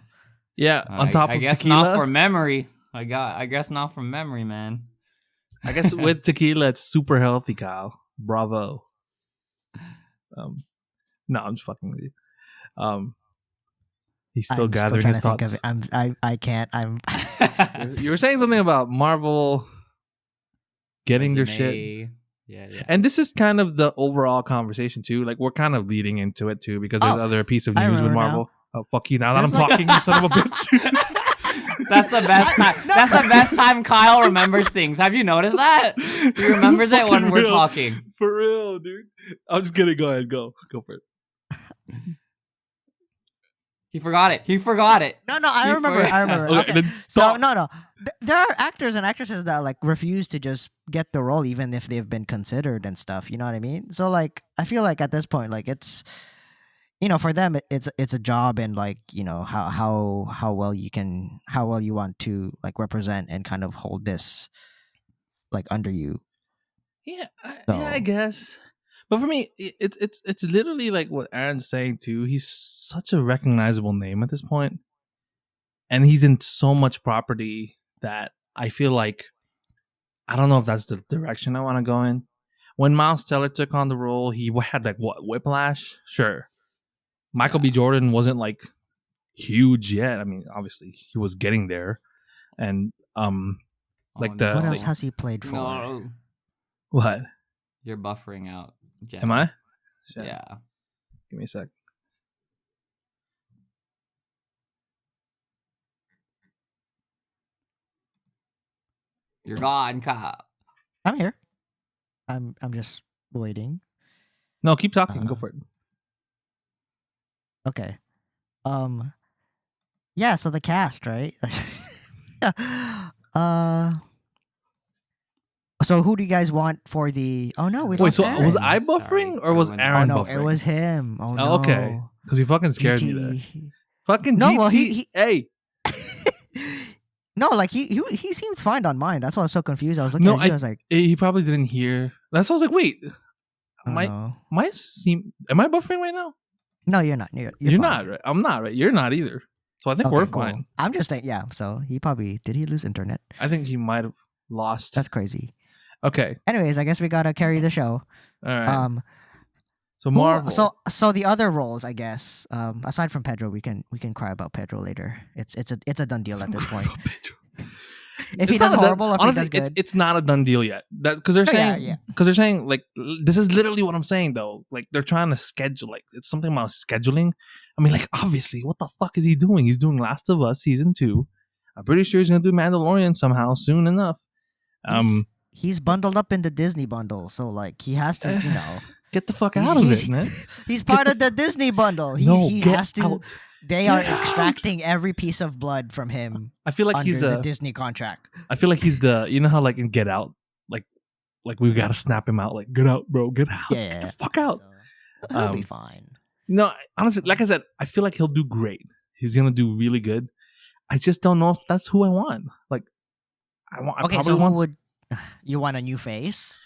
Yeah, on top I of guess tequila. not for memory. I guess not from memory, man. I guess with tequila, it's super healthy, Kyle. Bravo. No, I'm just fucking with you. He's still I'm gathering trying his to think of thoughts. it. I can't. I'm. You were saying something about Marvel getting their shit. Resume. Yeah. And this is kind of the overall conversation too. Like we're kind of leading into it too because there's other piece of I news with remember Marvel. Oh fuck you! Now that There's I'm talking, you son of a bitch. That's the best time. That's the best time Kyle remembers things. Have you noticed that? He remembers it when Fucking we're real. talking. For real, dude. I'm just kidding. Go ahead. Go for it. He forgot it. No, I remember. Okay, Okay. then So talk. no. There are actors and actresses that like refuse to just get the role even if they've been considered and stuff. You know what I mean? So like, I feel like at this point, like it's, you know, for them it's a job, and like, you know, how well you want to like represent and kind of hold this like under you. Yeah, So- I guess. But for me, it's literally like what Aaron's saying too. He's such a recognizable name at this point, and he's in so much property that I feel like I don't know if that's the direction I want to go in. When Miles Teller took on the role, he had like what, Whiplash? Sure. Michael B. Jordan wasn't like huge yet. I mean, obviously he was getting there, and like the What like, else has he played for? No, what you're buffering out. Jen. am I? Shit. Yeah. Give me a sec. You're gone, Kyle. I'm here. I'm just waiting. No, keep talking. Go for it. Okay. Yeah, so the cast, right? So who do you guys want for the? Oh no, we Wait, lost so Aaron. was I Sorry, buffering or was everyone- Oh Aaron no, buffering? it was him. Oh no. Oh, okay. Because he fucking scared me there. Fucking No, GT. well, he- Hey. No, like he seemed fine on mine. That's why I was so confused. I was looking No, at you. I was like, he probably didn't hear. That's why I was like, wait. oh, no. Am I buffering right now? No, you're not. You're You're fine. not, right? I'm not, right? You're not either. So I think Okay, we're cool. fine. I'm just saying, yeah. So he probably did. He lose internet? I think he might have lost. That's crazy. Okay. Anyways, I guess we gotta carry the show. All right. So Who- Marvel. So the other roles, I guess, aside from Pedro, we can cry about Pedro later. It's a done deal at this point. If he It's does not a horrible, or if honestly, he does good, it's not a done deal yet. That because they're Oh, yeah, saying yeah. because they're saying like this is literally what I'm saying though. Like they're trying to schedule like it's something about scheduling. I mean, like obviously, what the fuck is he doing? He's doing Last of Us season 2. I'm pretty sure he's gonna do Mandalorian somehow soon enough. he's bundled up in the Disney bundle, so like he has to, Get the fuck out of it, man. He's part of the Disney bundle. He get has to. out. They Get are out. extracting every piece of blood from him I feel like under he's the a. Disney contract. I feel like he's the. You know how like in Get Out, like we gotta snap him out. Like get out, bro, get out, Yeah, get the fuck out. So, he'll be Um, fine. No, honestly, like I said, I feel like he'll do great. He's gonna do really good. I just don't know if that's who I want. Like, I Okay, probably so who want would you want a new face?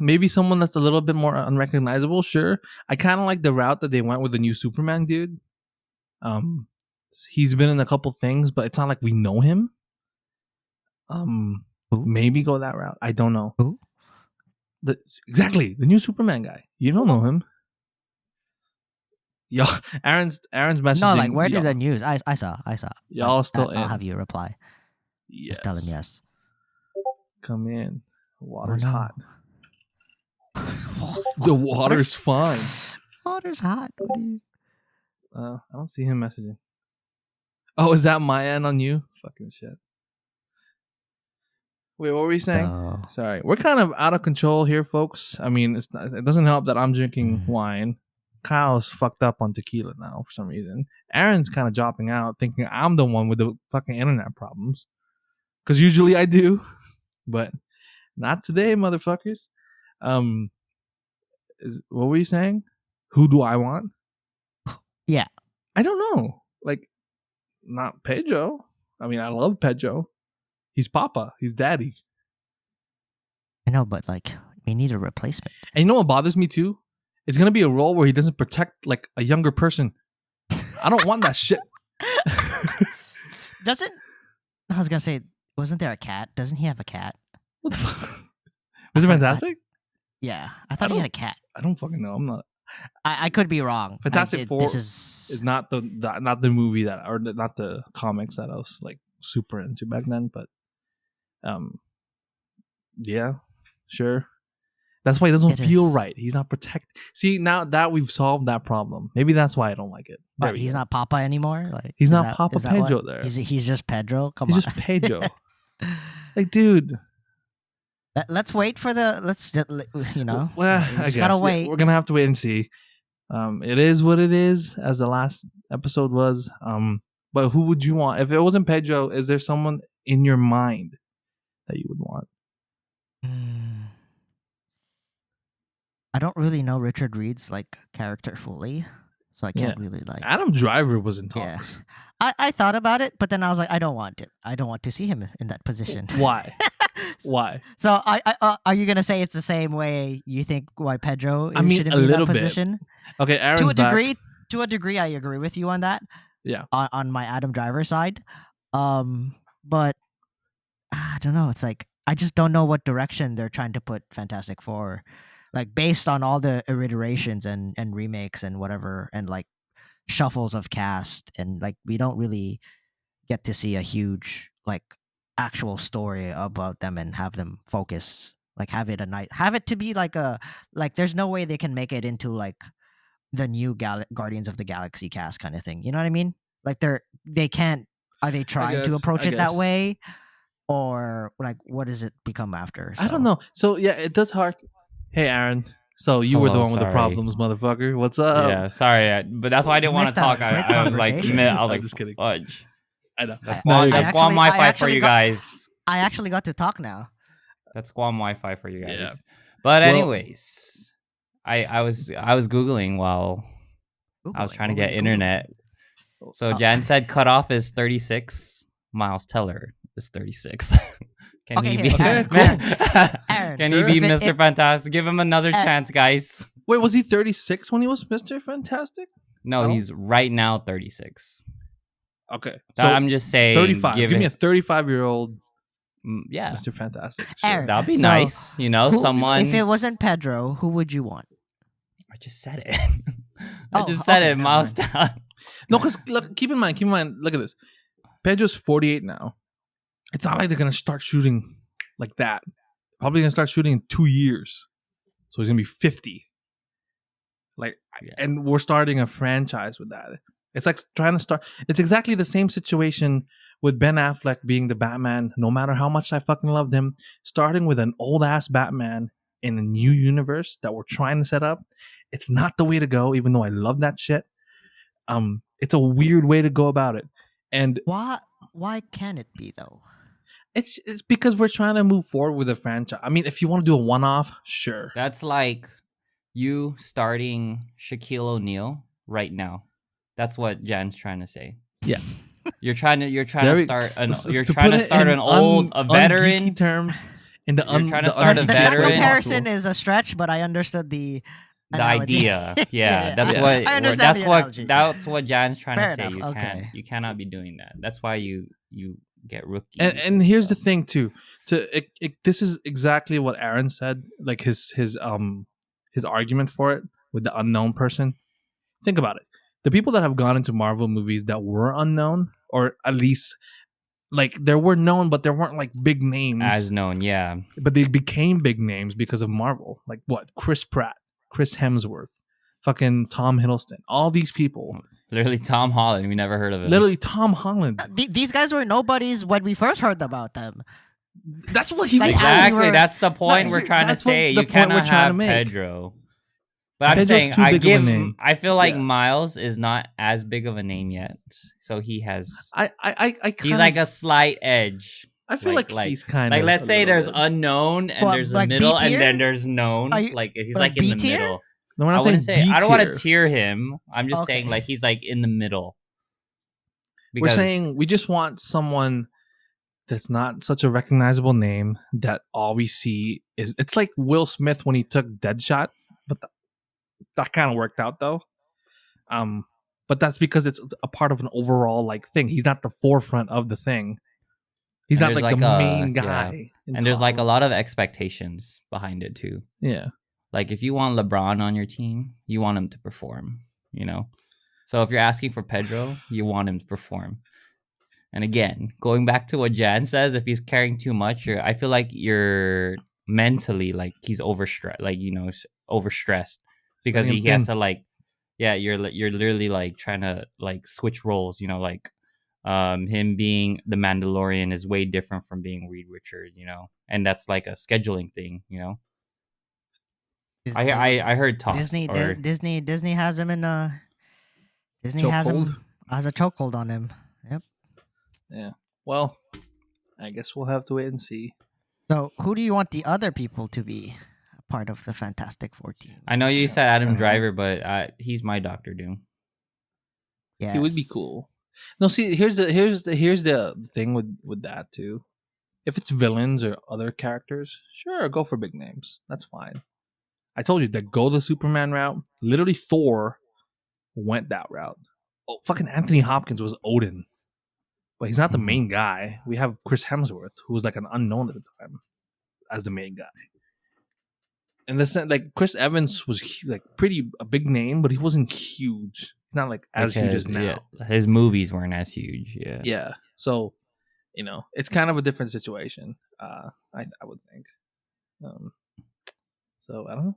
maybe someone that's a little bit more unrecognizable. Sure, I kind of like the route that they went with the new Superman dude. He's been in a couple things, but it's not like we know him. Who? Maybe go that route. I don't know. Who? Exactly the new Superman guy. You don't know him. Yo, Aaron's messaging. No, like where y'all. did the news? I saw. Y'all still I'll in. have you reply. Yes. Just tell him yes. Come in. The water's no. hot. The water's fine. Water's hot. What do you- I don't see him messaging. Oh, is that my end on you? Fucking shit. Wait, what were you saying? Oh. Sorry, we're kind of out of control here, folks. I mean, it doesn't help that I'm drinking wine. Kyle's fucked up on tequila now for some reason. Aaron's kind of dropping out, thinking I'm the one with the fucking internet problems. Because usually I do, but not today, motherfuckers. What were you saying? Who do I want? Yeah. I don't know. Like, not Pedro. I mean, I love Pedro. He's Papa. He's Daddy. I know, but like we need a replacement. And you know what bothers me too? It's gonna be a role where he doesn't protect like a younger person. I don't want that shit. Doesn't I was gonna say, wasn't there a cat? Doesn't he have a cat? What the fuck? Is it fantastic? Yeah, I thought he had a cat. I don't fucking know. I'm not. I could be wrong. Fantastic Four This is not the not the movie that or not the comics that I was like super into back then. But yeah, sure. That's why it doesn't feel right. He's not protect. See, now that we've solved that problem, maybe that's why I don't like it. But he's not Papa anymore. Like He's is not that- Papa is that Pedro what- there. He's just Pedro. Come He's on. just Pedro. Like, dude. Let's wait for the. Let's just, Well, we I just guess gotta yeah, wait. we're gonna have to wait and see. It is what it is, as the last episode was. But who would you want if it wasn't Pedro? Is there someone in your mind that you would want? I don't really know Richard Reed's like character fully, so I can't Yeah. really like. Adam Driver was in Yeah. talks. I thought about it, but then I was like, I don't want it. I don't want to see him in that position. Why? Why? So are you gonna say it's the same way you think why Pedro I mean, shouldn't a be in little that bit. position? Okay, Aaron's To a back. degree, I agree with you on that. Yeah. On my Adam Driver side, but I don't know. It's like I just don't know what direction they're trying to put Fantastic Four, like based on all the iterations and remakes and whatever and like shuffles of cast and like we don't really get to see a huge like actual story about them and have them focus like have it to be like a like there's no way they can make it into like the new Guardians of the Galaxy cast kind of thing. You know what I mean? Like they can't. Are they trying to guess, approach I it that guess. way? or like what does it become after? I don't know. So yeah, it does hark. Hey, Aaron. So you were the Hello, one with the sorry. problems, motherfucker. What's up? Yeah, sorry, but that's why I didn't want to Missed out talk. a great I was like, conversation. I was I'm like, just kidding. fudge. I know. That's No, Guam. you're That's good. Guam I Wi-Fi for actually you got- guys. I actually got to talk now. That's Guam Wi-Fi for you guys. Yeah. But Well- anyways, I was googling while I was Googling. trying to What were get you internet. So Oh. Jan said cutoff is 36. Miles Teller is 36. Can Okay, he here, be? Aaron, Man, Aaron, can sure. he be If Mr. Fantastic? Give him another chance, guys. Wait, was he 36 when he was Mr. Fantastic? No, No? he's right now 36. Okay. So I'm just saying, 35. Give me a it- 35-year-old yeah, Mr. Fantastic. Aaron, that'd be So, nice. You know, who- someone. If it wasn't Pedro, who would you want? I just said it. Oh, I just said okay, it, never Miles mind. Teller. No, because look, keep in mind, look at this. Pedro's 48 now. It's not like they're gonna start shooting like that. Probably gonna start shooting in 2 years. So he's gonna be 50. Like, Yeah. and we're starting a franchise with that. It's like trying to start. It's exactly the same situation with Ben Affleck being the Batman. No matter how much I fucking loved him, starting with an old ass Batman in a new universe that we're trying to set up. It's not the way to go. Even though I love that shit. It's a weird way to go about it, and Why can it be though? it's because we're trying to move forward with the franchise. I mean, if you want to do a one-off, sure. That's like you starting Shaquille O'Neal right now. That's what Jan's trying to say. Yeah. You're trying to There start an s- you're to trying put to it start in an old a veteran. un-geeky terms. In the You're trying to start a The veteran. comparison is a stretch, but I understood the The analogy. idea. Yeah, that's Yeah. what I understand that's the what analogy. that's what Jan's trying Fair to say. enough, okay. You cannot be doing that. That's why you get rookies. And here's the thing too. This is exactly what Aaron said. Like his argument for it with the unknown person. Think about it. The people that have gone into Marvel movies that were unknown, or at least like they were known, but there weren't like big names. as known, yeah. But they became big names because of Marvel. Like what? Chris Pratt, Chris Hemsworth, fucking Tom Hiddleston. All these people. Literally Tom Holland. We never heard of him. Literally Tom Holland. These guys were nobodies when we first heard about them. That's what he Like, was. Exactly. were- That's the point No, we're trying to that's what say. the You point we're cannot trying to have make. Pedro. But I'm Pedro's saying too I big of a give. name. I feel like Yeah. Miles is not as big of a name yet, so he has. I He's like a slight edge. I feel like he's kind like of let's a say little there's bit. unknown and Well, there's a like middle B-tier? and then there's known. Are you- Like he's like like in the B-tier? middle. No, we're I not wouldn't saying say I don't want to B-tier. tier him. I'm just saying Okay. like he's like in the middle. We're saying we just want someone that's not such a recognizable name that all we see is. It's like Will Smith when he took Deadshot, but that kind of worked out though. But that's because it's a part of an overall like thing. He's not the forefront of the thing. He's And not there's like the like a- main yeah. guy. in and there's like a top. lot of expectations behind it too. Yeah. Like if you want LeBron on your team, you want him to perform, you know? So if you're asking for Pedro, you want him to perform. And again, going back to what Jan says, if he's carrying too much, I feel like you're mentally like he's overstressed, like overstressed because Bring him he has thin. to like, yeah, you're literally like trying to like switch roles, like him being the Mandalorian is way different from being Reed Richards, and that's like a scheduling thing, I heard toss Disney or Disney has him in Disney has him as a chokehold on him. Yep. Yeah. Well, I guess we'll have to wait and see. So who do you want the other people to be a part of the Fantastic Four team? I know you said Adam Uh-huh. Driver, but he's my Doctor Doom. Yeah, It would be cool. No, see, here's the thing with that too. If it's villains or other characters, sure, go for big names. That's fine. I told you that go the Superman route. Literally, Thor went that route. Oh, fucking Anthony Hopkins was Odin, but he's not the Mhm. main guy. We have Chris Hemsworth, who was like an unknown at the time, as the main guy. And the sense, like Chris Evans was like pretty a big name, but he wasn't huge. He's not like as huge as now. Yeah, his movies weren't as huge. Yeah. Yeah. So, it's kind of a different situation. I would think. So I don't know.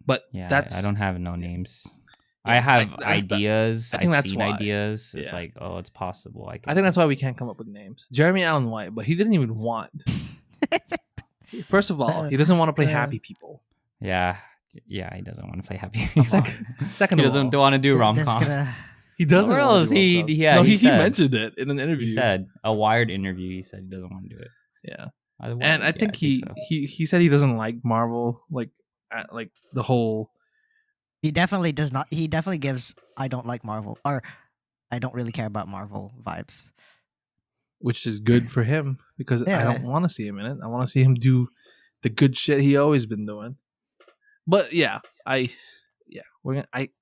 But Yeah, that's I don't have no names. I have that's ideas. I think I've that's seen why. ideas. It's Yeah. like, oh, it's possible. I think that's why we can't come up with names. Jeremy Allen White, but he didn't even want. First of all, he doesn't want to play happy people. Yeah, he doesn't want to play happy. Second he of doesn't all, want to do rom This coms. gonna he doesn't. Or want else to do he rom-coms. yeah, no, he he said- mentioned it in an interview. He said a Wired interview. He said he doesn't want to do it. Yeah, Otherwise, and I think so. he said he doesn't like Marvel, like the whole. He definitely does not. He definitely gives I don't like Marvel or I don't really care about Marvel vibes. Which is good for him because I Yeah. don't want to see him in it. I want to see him do the good shit he always been doing. But yeah, I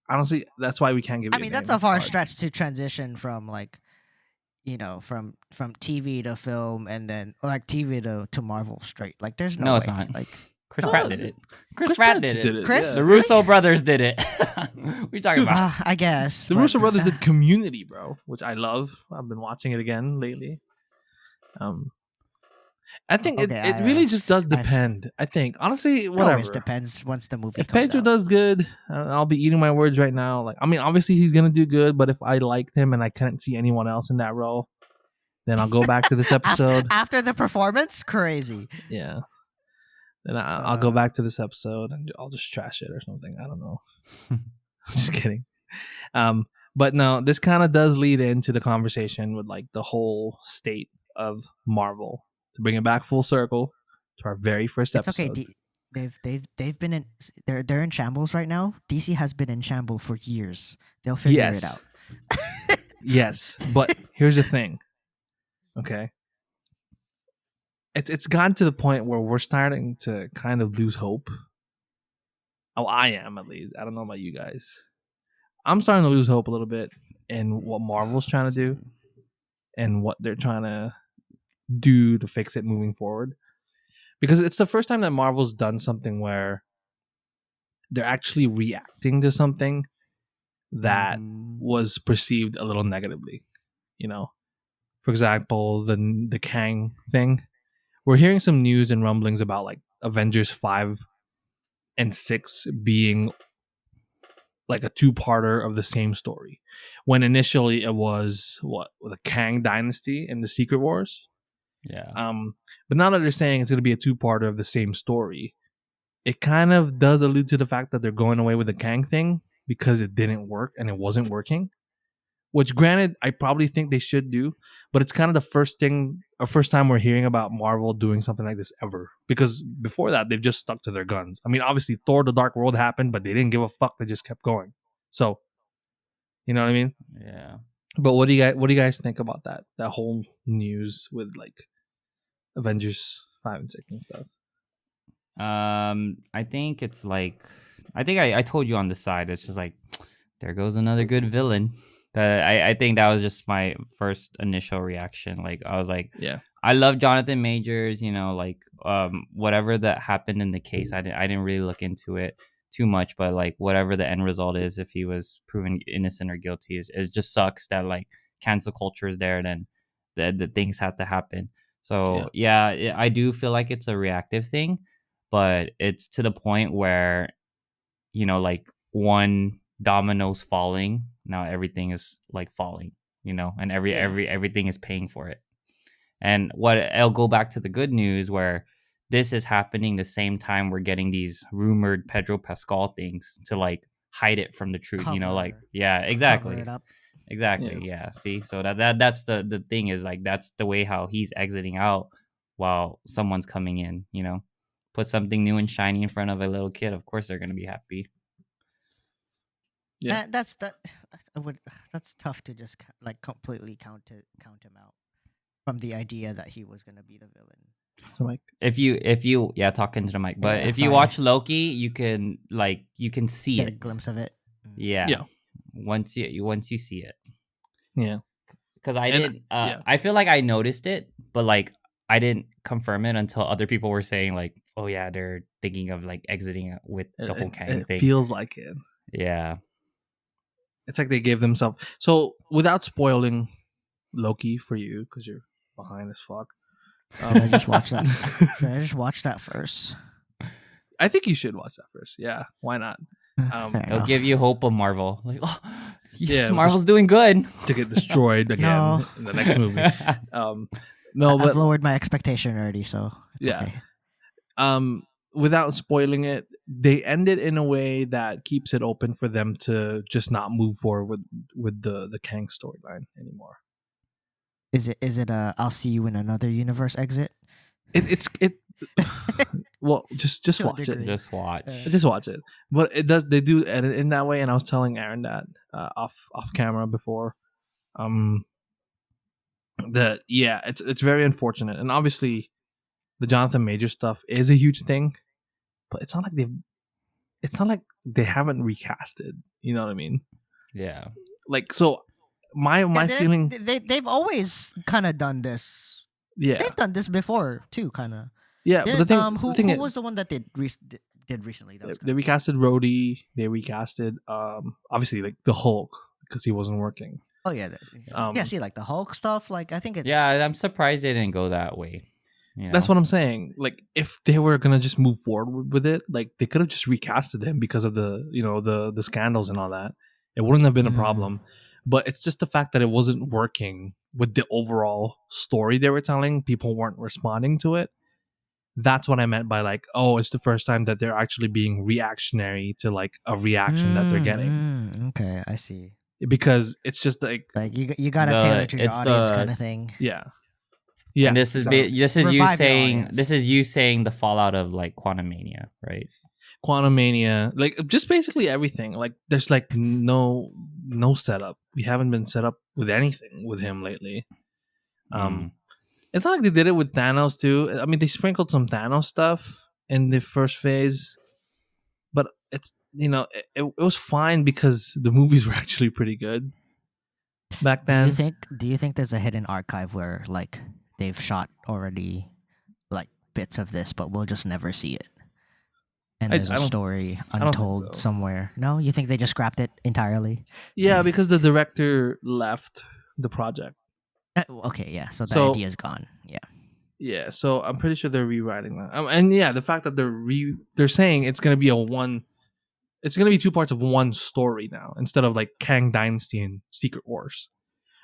honestly that's why we can't give. I mean, that's a far stretch to transition from like, from TV to film and then like TV to Marvel straight. Like, there's no way. it's not. Like, Chris No, Pratt did it. Chris Pratt Pratt did just it. Chris? The yeah. Russo brothers did it. What are you talking about? I guess The but- Russo brothers did Community, bro, which I love. I've been watching it again lately. I think Okay, it really just does depend. I think honestly, It whatever. always depends once the movie If comes Pedro out. does good, I'll be eating my words right now. Like, I mean, obviously he's gonna do good, but if I liked him and I couldn't see anyone else in that role, then I'll go back to this episode. After the performance, crazy. Yeah. Then I'll go back to this episode and I'll just trash it or something. I don't know. I'm just kidding. But no, this kind of does lead into the conversation with like the whole state of Marvel to bring it back full circle to our very first It's episode. okay. They've been in. They're in shambles right now. DC has been in shambles for years. They'll figure it out. Yes, but here's the thing. Okay. It's gotten to the point where we're starting to kind of lose hope. Oh, I am at least. I don't know about you guys. I'm starting to lose hope a little bit in what Marvel's trying to do and what they're trying to do to fix it moving forward. Because it's the first time that Marvel's done something where they're actually reacting to something that was perceived a little negatively. For example, the Kang thing. We're hearing some news and rumblings about like Avengers 5 and 6 being like a two-parter of the same story. When initially it was the Kang Dynasty and the Secret Wars. Yeah. But now that they're saying it's going to be a two-parter of the same story, it kind of does allude to the fact that they're going away with the Kang thing because it didn't work and it wasn't working. Which, granted, I probably think they should do, but it's kind of the first time we're hearing about Marvel doing something like this ever. Because before that, they've just stuck to their guns. I mean, obviously, Thor: The Dark World happened, but they didn't give a fuck. They just kept going. So, you know what I mean? Yeah. But what do you guys think about that whole news with like Avengers 5 and 6 and stuff? I think it's like I told you on the side. It's just like there goes another good villain. I think that was just my first initial reaction. Like I was like, Yeah, I love Jonathan Majors. Whatever that happened in the case, I didn't really look into it too much. But like whatever the end result is, if he was proven innocent or guilty, it just sucks that like cancel culture is there. Then the things have to happen. So yeah, I do feel like it's a reactive thing, but it's to the point where like one domino's falling. Now everything is like falling, and everything is paying for it. And I'll go back to the good news where this is happening the same time we're getting these rumored Pedro Pascal things to like hide it from the truth. Exactly. Cover it up. Exactly. Yeah. See, so that's the thing is like that's the way how he's exiting out while someone's coming in. Put something new and shiny in front of a little kid. Of course, they're gonna be happy. Yeah. That's tough to just like completely count him out from the idea that he was gonna be the villain. So like, If you talking to the mic, but if you sorry. watch Loki, you can see Get it. a glimpse of it. Yeah. Once you see it. yeah, Because I feel like I noticed it, but like I didn't confirm it until other people were saying like, oh yeah, they're thinking of like exiting with the whole Kang thing. It feels like it. Yeah. It's like they gave themselves. So without spoiling Loki for you, because you're behind as fuck. I just watched that. Should I just watch that first? I think you should watch that first. Yeah, why not? Fair It'll enough. give you hope of Marvel. Like, oh, yes, Yeah, Marvel's doing good. to get destroyed again No. in the next movie. No, I've but lowered my expectation already, so it's yeah. okay. Without spoiling it, they end it in a way that keeps it open for them to just not move forward with the Kang storyline anymore. Is it a I'll see you in another universe exit? It's well, just To a watch it. degree. Just watch. Just watch it. But they do edit in that way, and I was telling Aaron that off camera before. That yeah, it's very unfortunate, and obviously, the Jonathan Major stuff is a huge thing, but it's not like they haven't recasted. You know what I mean? Yeah. Like so, my feeling. They've always kind of done this. Yeah, They've done this before too, kind of. yeah. But the thing, Who the thing is, was the one that did recently? That was they recasted Rhodey. They recasted obviously like the Hulk because he wasn't working. oh yeah, yeah. See, like the Hulk stuff. Like I think it's Yeah, I'm surprised they didn't go that way. You know? That's what I'm saying. Like if they were gonna just move forward with it, like they could have just recasted him because of the the scandals and all that. It wouldn't have been a problem. But it's just the fact that it wasn't working with the overall story they were telling. People weren't responding to it. That's what I meant by like, oh, it's the first time that they're actually being reactionary to like a reaction that they're getting. Okay, I see. Because it's just like you gotta tailor to your audience kind of thing. Yeah. Yeah. And this is exactly. this is you Revive your saying audience. this is you saying the fallout of like Quantumania, right? Quantum Mania, like just basically everything. Like there's like no setup. We haven't been set up with anything with him lately. It's not like they did it with Thanos too. I mean, they sprinkled some Thanos stuff in the first phase, but it's it was fine because the movies were actually pretty good back then. Do you think there's a hidden archive where like they've shot already like bits of this, but we'll just never see it? And there's a story untold somewhere. No, you think they just scrapped it entirely? Yeah, because the director left the project. Okay, yeah. So the idea is gone. Yeah. Yeah, so I'm pretty sure they're rewriting that. And yeah, the fact that they're saying it's gonna be it's gonna be two parts of one story now instead of like Kang Dynasty and Secret Wars.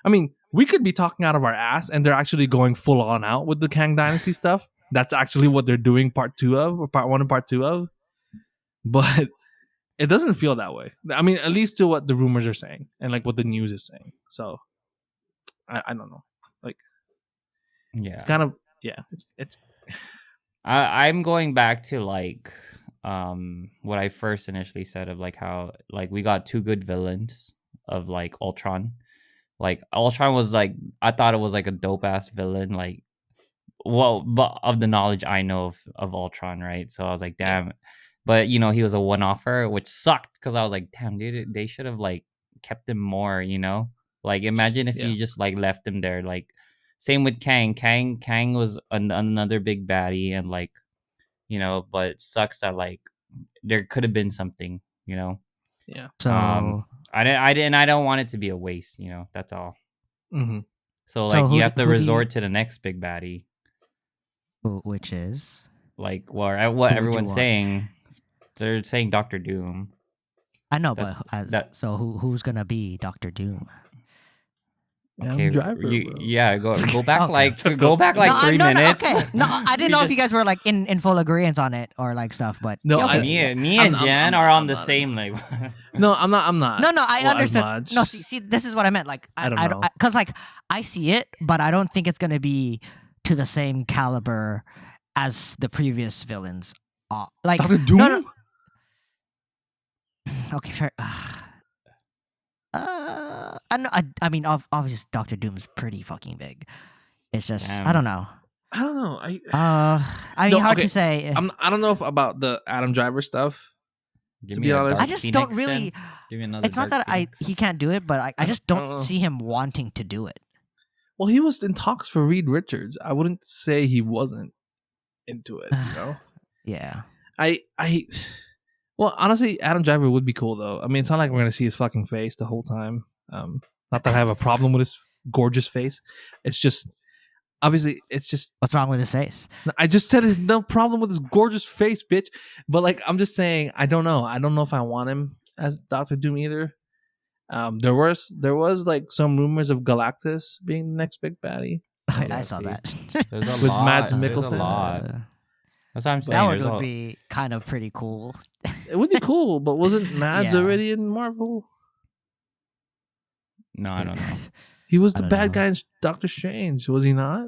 I mean, we could be talking out of our ass, and they're actually going full on out with the Kang Dynasty stuff. That's actually what they're doing part 2 of, or part 1 and part 2 of. But it doesn't feel that way. I mean, at least to what the rumors are saying and like what the news is saying. So I don't know. Like, Yeah, it's kind of it's. I'm going back to like what I first initially said of like how like we got two good villains of like Ultron. Like Ultron was like, I thought it was like a dope ass villain, like but of the knowledge I know of Ultron, right? So I was like, damn. But he was a one-offer, which sucked because I was like, damn, dude, they should have like kept him more, Like imagine if you just like left him there. Like same with Kang. Kang was another big baddie, and like, but it sucks that like there could have been something, Yeah. So I don't want it to be a waste, That's all. Mm-hmm. So like you have to who do resort to the next big baddie, which is like what Who would you everyone's want? saying. They're saying Doctor Doom. I know, That's- so who's gonna be Doctor Doom? Okay, Driver, bro. go back Okay. like go back like 3 minutes. No, okay. No, I didn't know if you guys were like in full agreement on it or like stuff, but No, okay. Me and Jen are on I'm the not. same like. No, I'm not. No, I Well, as understood. much. No, see, this is what I meant. Like, I don't know. because like I see it, but I don't think it's gonna be to the same caliber as the previous villains. Like Dr. Doom? No. Okay, fair. I mean, obviously, Doctor Doom's pretty fucking big. It's just Damn. I don't know. I don't know. I mean, No, hard okay. to say. I don't know if about the Adam Driver stuff. Give To me be a honest- Dark I just Phoenix don't really. then. Give me another. It's not Dark that Phoenix. he can't do it, but I just I don't don't know. see him wanting to do it. Well, he was in talks for Reed Richards. I wouldn't say he wasn't into it. Yeah. Well, honestly, Adam Driver would be cool though. I mean, it's not like we're gonna see his fucking face the whole time. Not that I have a problem with his gorgeous face. It's just obviously it's just. What's wrong with his face? I just said there's no problem with his gorgeous face, bitch. But like, I'm just saying, I don't know. I don't know if I want him as Doctor Doom either. There was like some rumors of Galactus being the next big baddie. I saw that. There's a With lot. Mads There's a Mikkelsen. lot. That's what I'm saying. That one There's would be kind of pretty cool. It would be cool, but wasn't Mads Yeah. already in Marvel? No, I don't know. He was I the don't bad know. guy in Doctor Strange, was he not?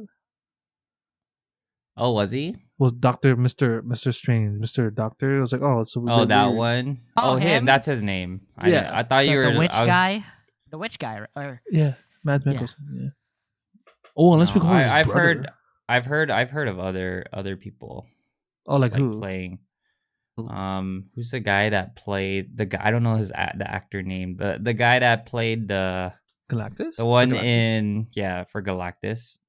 Oh, was he? Was Mr. Strange, Mr. Doctor? It was like, oh, it's a Oh, bit that weird. one. Oh, Oh, him. him? That's his name. Yeah. I thought you were The witch I was, guy. The witch guy. Or Yeah, Mads Yeah. Mikkelsen. Yeah. Oh, unless we No, call his I've brother. I've heard of other people Oh, like like who? playing. Who? Who's the guy that played the guy? I don't know the actor name, but the guy that played the Galactus. one Galactus? for Galactus.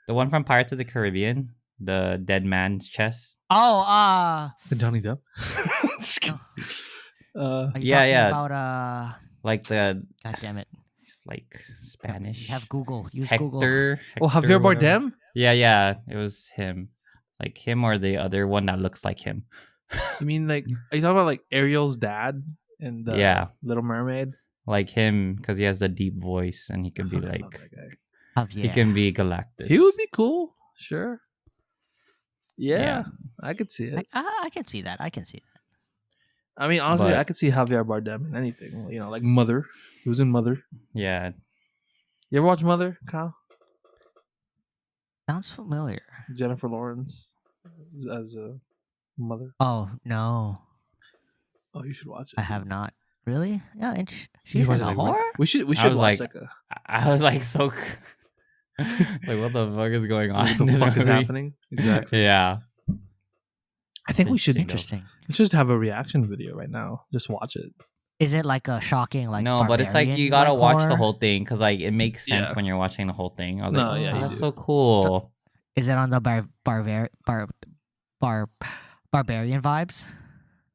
The one from Pirates of the Caribbean, the dead man's chest. oh, Johnny Depp. Just kidding. are you Yeah, talking yeah. about Like the God damn it! it's like Spanish. You have Google. Use Hector. Google. Oh, Hector Javier or whatever. Bardem. Yeah, it was him. Like him or the other one that looks like him. You mean like? Are you talking about like Ariel's dad in the Yeah. Little Mermaid? Like him because he has the deep voice and he could be I love like that guy. he can be Galactus. He would be cool. Sure. Yeah, Yeah. I could see it. I can see that. I can see that. I mean, honestly, But- I could see Javier Bardem in anything. You know, like Mother. He was in Mother. Yeah. You ever watch Mother, Kyle? Sounds familiar. Jennifer Lawrence as a mother. Oh no, Oh, you should watch it. I have not. Really? Yeah, and You she's should in watch a it, like, horror. We should I watch was like- like a, I was like so like what the fuck is going on? what in the this fuck is movie? happening. Exactly. Yeah. I think we should Interesting. let's just have a reaction video right now. Just watch it. Is it like a shocking like? No, but it's like you barbarian, gotta like, watch the horror? whole thing because like it makes sense Yeah. when you're watching the whole thing. I was No, like, yeah, oh, you that's do. so cool. Is it on the barbarian vibes?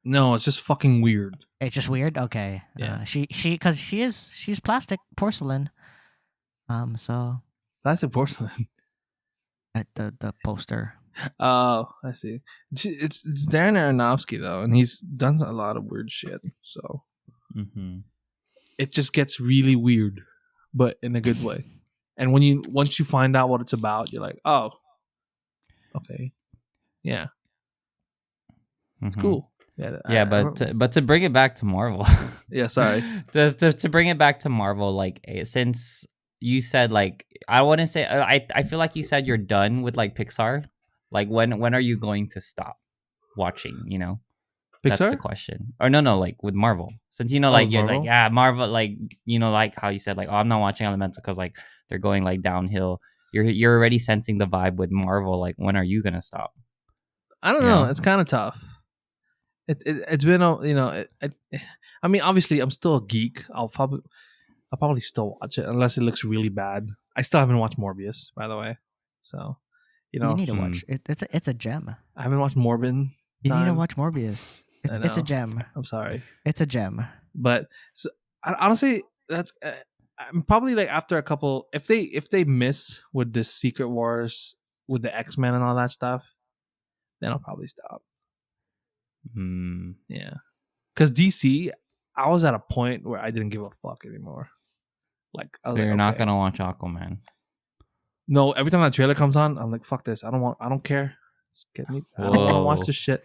No, it's just fucking weird. It's just weird. Okay. Yeah. Because she's plastic porcelain. So That's a porcelain. at the poster. Oh, I see. It's Darren Aronofsky though, and he's done a lot of weird shit. So Mm-hmm. it just gets really weird, but in a good way. And once you find out what it's about, you're like, oh, okay, yeah, it's cool. Yeah, Yeah, but to bring it back to Marvel, yeah, sorry. to bring it back to Marvel, like since you said like I wouldn't say I feel like you said you're done with like Pixar. Like when are you going to stop watching? You know, that's the Pixar. question. Or no, like with Marvel, since you know, Oh, like you're Marvel? like yeah, Marvel, like you know, like how you said like oh I'm not watching Elemental because like they're going like downhill. You're already sensing the vibe with Marvel. Like when are you gonna stop? I don't You know. know? It's kind of tough. It's been I mean, obviously, I'm still a geek. I'll probably still watch it unless it looks really bad. I still haven't watched Morbius, by the way. So, you know, You need to watch it. It's a gem. I haven't watched Morbin. You need to Time. watch Morbius. I It's a know. gem. I'm sorry, It's a gem. but so, honestly, that's I'm probably like after a couple. If they miss with this Secret Wars with the X-Men and all that stuff, then I'll probably stop. Hmm. Yeah, because DC, I was at a point where I didn't give a fuck anymore. Like, I So was you're like, not okay. gonna watch Aquaman. No, every time that trailer comes on, I'm like, fuck this. I don't care. Just get me. I don't want to Whoa. watch this shit.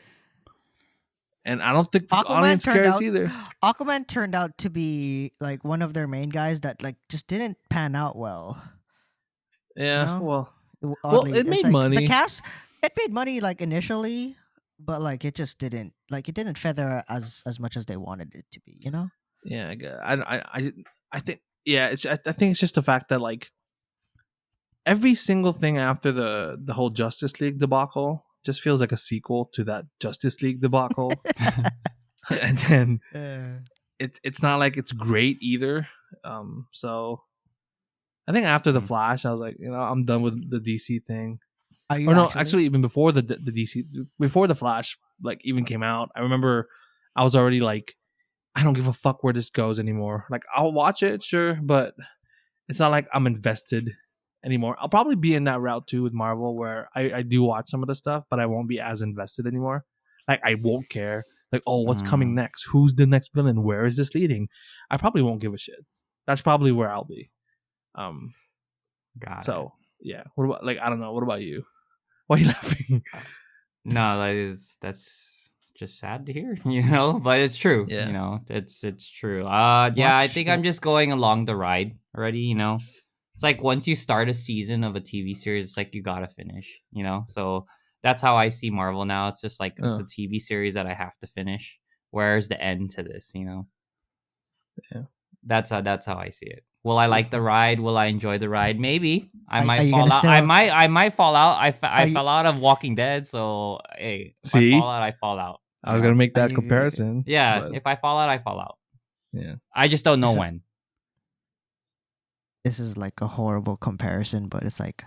And I don't think the Aquaman audience turned cares out- either. Aquaman turned out to be like one of their main guys that like just didn't pan out well. Yeah, No? well, Oddly, it it's made like, money. The cast, it made money like initially, but like it just didn't feather as much as they wanted it to be. You know? yeah, I think yeah, I think it's just the fact that like every single thing after the whole Justice League debacle just feels like a sequel to that Justice League debacle, and then it's not like it's great either. So I think after the Flash, I was like, I'm done with the DC thing. Are you? Or no, actually, even before the DC, before the Flash like even came out, I remember I was already like, I don't give a fuck where this goes anymore. Like, I'll watch it, sure, but it's not like I'm invested anymore. I'll probably be in that route too with Marvel, where I do watch some of the stuff, but I won't be as invested anymore. Like I won't care. Like, oh, what's coming next? Who's the next villain? Where is this leading? I probably won't give a shit. That's probably where I'll be. Got it. So yeah. What about I don't know. What about you? Why are you laughing? No, that's just sad to hear, but it's true. Yeah. It's true. Yeah, I think I'm just going along the ride already. It's like once you start a season of a TV series, it's like you gotta finish. So that's how I see Marvel now. It's just like it's a TV series that I have to finish. Where's the end to this? Yeah. That's how I see it. Will I like the ride? Will I enjoy the ride? Maybe I might you fall gonna out. still- I might fall out. I you- fell out of Walking Dead. So hey, if See? I fall out, I fall out. I was gonna make that you- comparison. Yeah, but if I fall out, I fall out. yeah. I just don't know when. This is like a horrible comparison, but it's like,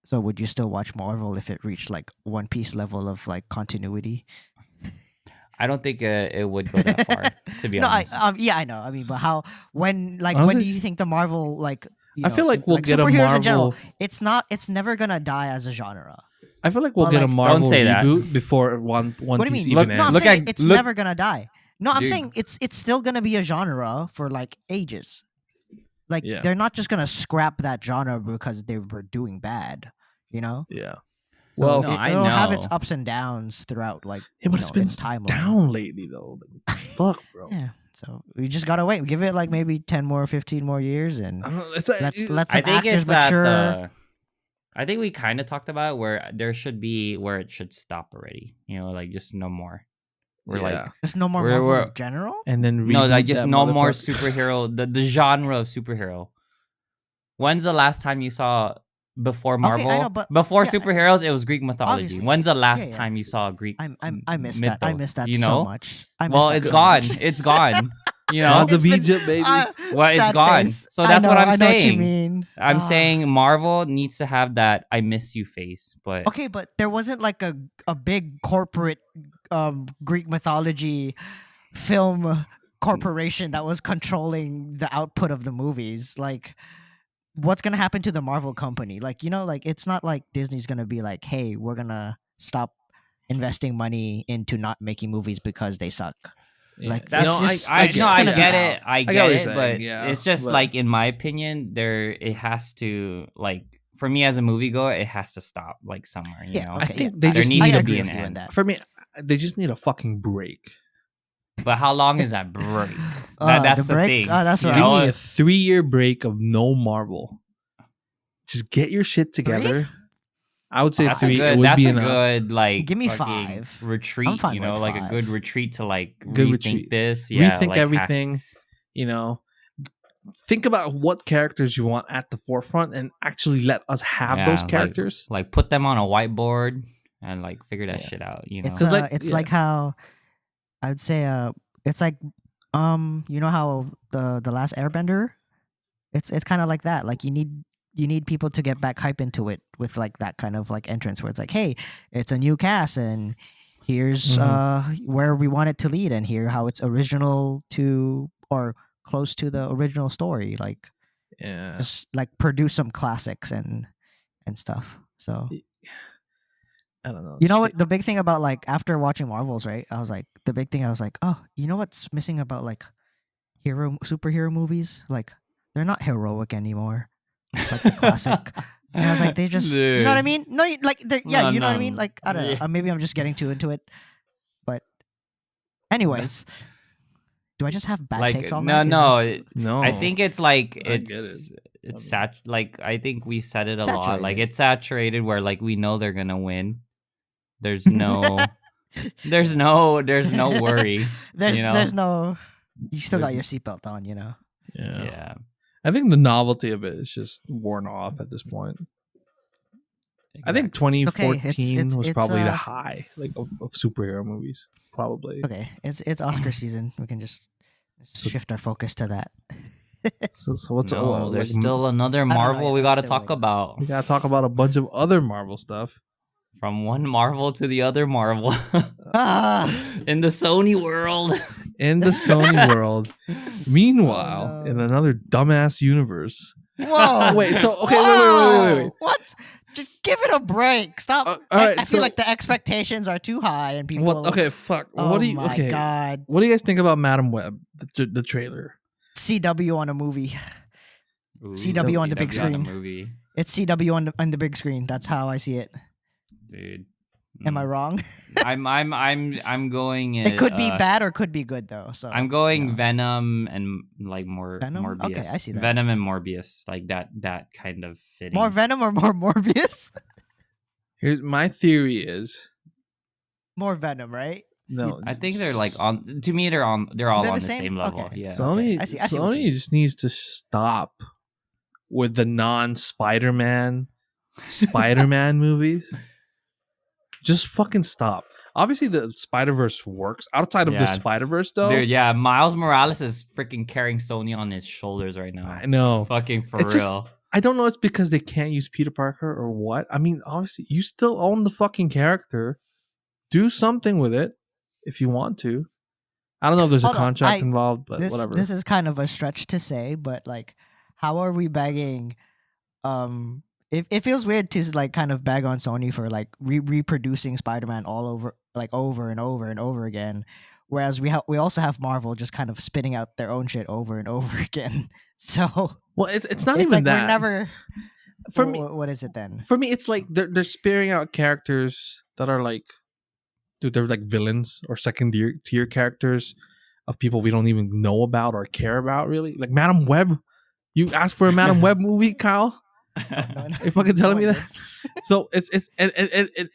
so would you still watch Marvel if it reached like One Piece level of like continuity? I don't think it would go that far. To be honest, yeah, I know. I mean, but when Honestly, do you think the Marvel I feel like we'll get a superheroes in general, Marvel. it's never gonna die as a genre. I feel like we'll Or get a like- Marvel Don't say that. reboot before One What do you Piece mean? even No, ends. I'm Look saying at- it's look- never gonna die. No, I'm Dude. saying it's still gonna be a genre for like ages. Like Yeah. they're not just gonna scrap that genre because they were doing bad, Yeah. So Well, No, I it'll have its know. ups and downs throughout, like yeah, but it's been its timeline. down lately though. Like, fuck, bro. Yeah, so we just gotta wait. Give it like maybe 10 more, 15 more years, and I don't know, it's like, let I some think actors it's at mature. I think we kind of talked about where there should be where it should stop already. Like just no more. We're like There's no more we're- Marvel we're- in general. and then no, like reboot just that no more motherfucker. superhero. The genre of superhero. When's the last time you saw before Marvel? I know, but- before yeah, superheroes, it was Greek mythology. obviously. When's the last Yeah. time you saw a Greek? I missed that. I mythos, missed that you so know? much. I missed Well, that it's so gone. much. It's gone. Gods of It's been- Egypt, baby. Well, it's sad gone. face. So that's what I'm I know what you saying. mean. I'm saying Marvel needs to have that "I miss you" face, but Okay, but there wasn't like a big corporate Greek mythology film corporation that was controlling the output of the movies. Like, what's gonna happen to the Marvel company? Like, like it's not like Disney's gonna be like, hey, we're gonna stop investing money into not making movies because they suck. Like, that's it's just, I it's just I gonna be get out. it. I get get what it, you're but saying, yeah, it's just but- like in my opinion, it has to like for me as a moviegoer, it has to stop like somewhere. You know, I Okay, think yeah. they There just needs need to a be agree an with you on end. that. For me, they just need a fucking break. But how long is that break? That's the break? thing. Oh, that's you right. Give know? me a 3-year break of no Marvel. Just get your shit together. I would say That's 3. a it good. would That's be a enough. good like. Give me fucking 5. retreat. I'm fine You know, with like a 5. good retreat to like Good rethink retreat. this. Yeah, Rethink like, everything. Think about what characters you want at the forefront and actually let us have Yeah, those like- characters. Like put them on a whiteboard and like figure that shit out. You know, It's 'Cause, like, it's yeah. like how I would say it's like you know how the last Airbender, it's kind of like that. Like you need people to get back hype into it with like that kind of like entrance where it's like, hey, it's a new cast and here's where we want it to lead and here how it's original to or close to the original story. Like Yeah. just like produce some classics and stuff. So I don't know. you know what the big thing about like after watching Marvels, right? I was like oh, you know what's missing about like superhero movies? Like they're not heroic anymore. Like the classic. And I was like, they just you know what I mean? No, like No, you know what I no. mean? Like I don't know. Yeah. Maybe I'm just getting too into it. But anyways, do I just have bad like takes all no, night? Is no. this- No. I think it's like I get it's I mean- like I think we said it a lot. Like Saturated. it's saturated where like we know they're gonna win. There's no there's no worry. there's you know? there's no you still got There's- your seatbelt on, you know. Yeah. Yeah. I think the novelty of it is just worn off at this point. I think 2014 it's- was probably the uh, high like of superhero movies. Probably. Okay, it's Oscar season. We can just shift our focus to that. So what's no, there's like, still another know, Marvel we I'm gotta still talk waiting. about. we gotta talk about a bunch of other Marvel stuff. From one Marvel to the other Marvel. Ah, In the Sony world. In the Sony world. Meanwhile, Oh, no. in another dumbass universe, Whoa. Wait, so okay, wait. What? Just give it a break. Stop. All right, I feel like the expectations are too high and people. What? Okay, fuck. Oh What do you? my Okay, god. what do you guys think about Madam Web? The trailer. CW on a movie. Ooh, CW on the big CW on a screen. movie, It's CW on the big screen. That's how I see it. dude. Am I wrong? I'm going. It could be bad or could be good though. So I'm going you know. Venom and like more Venom? Morbius. Okay, I see that. Venom and Morbius, like that kind of fitting. More Venom or more Morbius? Here's my theory is More Venom, right? no. I think they're like on. To me, they're all They're on the the same? same level. Okay. Yeah. Sony. I see what you Sony mean. just needs to stop with the non-Spider-Man movies. Just fucking stop. Obviously, the Spider-Verse works. Outside of the Yeah. Spider-Verse, though, Dude, yeah, Miles Morales is freaking carrying Sony on his shoulders right now. I know. Fucking for It's just- real. I don't know. It's because they can't use Peter Parker or what. I mean, obviously, you still own the fucking character. Do something with it if you want to. I don't know if there's Hold a on, contract involved, but This whatever. this is kind of a stretch to say, but like, how are we bagging? It feels weird to like kind of bag on Sony for like reproducing Spider-Man all over like over and over and over again, whereas we also have Marvel just kind of spitting out their own shit over and over again. So well, it's not it's even like that. we're never. For me, what is it then? For me, it's like they're spearing out characters that are like, dude, they're like villains or second tier characters of people we don't even know about or care about, really. Like Madam Web. You asked for a Madam Web movie, Kyle? Are you fucking telling me that? So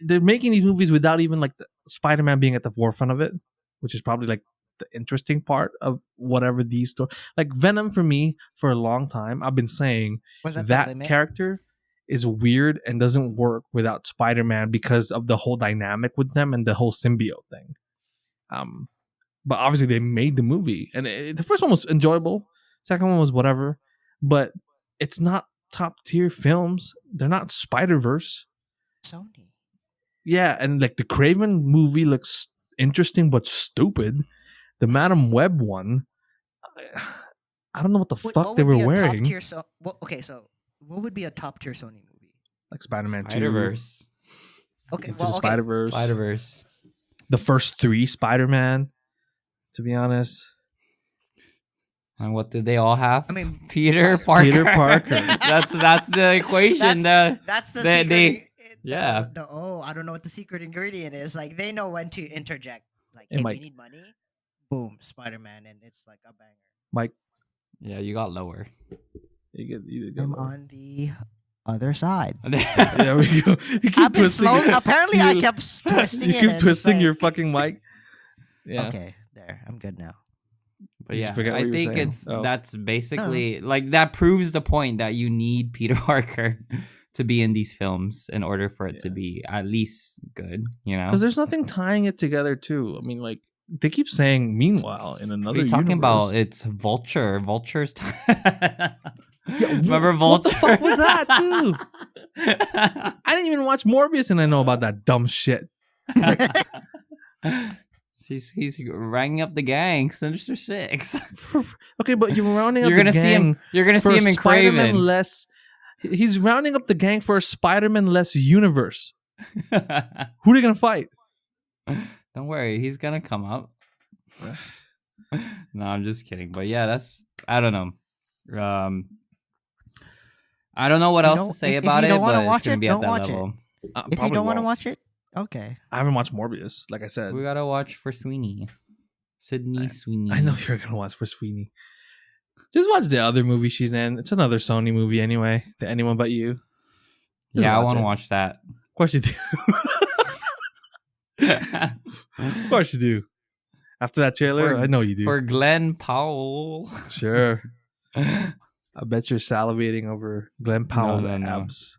they're making these movies without even like the Spider-Man being at the forefront of it, which is probably like the interesting part of whatever these stories. Like Venom for me, for a long time, I've been saying Was that the that limit? character is weird and doesn't work without Spider-Man because of the whole dynamic with them and the whole symbiote thing. But obviously they made the movie, and the first one was enjoyable. Second one was whatever, but it's not top tier films. They're not Spider-Verse. Sony. Yeah, and like the Craven movie looks interesting but stupid. The Madam Web one, I don't know what the fuck they were wearing. Okay, so what would be a top tier Sony movie? Like Spider-Man 2, Spider-Verse. Okay, Into the Spider-Verse, Spider-Verse. the first 3 Spider-Man. To be honest, And what do they all have? I mean, Peter Parker. Peter Parker. that's the equation. That's the they- secret. they- yeah. I don't know what the secret ingredient is. Like they know when to interject. Like, Hey, hey, Mike. we need money. Boom, Spider-Man, and it's like a banger. Mike, yeah, you got lower. you get I'm on the other side. There we go. You keep I've been twisting. slowly. Apparently, I You- kept twisting You it. keep and twisting it's your like- fucking mic. Yeah. Okay, there. I'm good now. But Did you yeah, forget what I you were think saying? it's Oh. that's basically like that proves the point that you need Peter Parker to be in these films in order for it to be at least good, you know? Because there's nothing tying it together, too. I mean, like, they keep saying, meanwhile, in another What are you talking universe. about? It's Vulture. Vulture's Yeah, Remember what Vulture? the fuck was that, too? I didn't even watch Morbius and I know about that dumb shit. He's ranking up the gang, Sinister Six. Okay, but you're rounding up You're gonna the see him. gang You're gonna for see a him in Spider-Man Craven. less. He's rounding up the gang for a Spider-Man less universe. Who are they gonna fight? Don't worry, he's gonna come up. No, I'm just kidding. But yeah, that's I don't know. I don't know what You else know, to say if about you it, don't wanna but it's watch gonna it, be at don't that watch it. level. If you Probably don't want to won't. watch it, okay. I haven't watched Morbius, like I said. We gotta watch for Sweeney, Sydney Sweeney. I know you're gonna watch for Sweeney. Just watch the other movie she's in. It's another Sony movie anyway. The Anyone But You. Just Yeah, I watch want to it. watch that. Of course you do. Of course you do. After that trailer, I know you do. For Glenn Powell. Sure. I bet you're salivating over Glenn Powell's no. abs.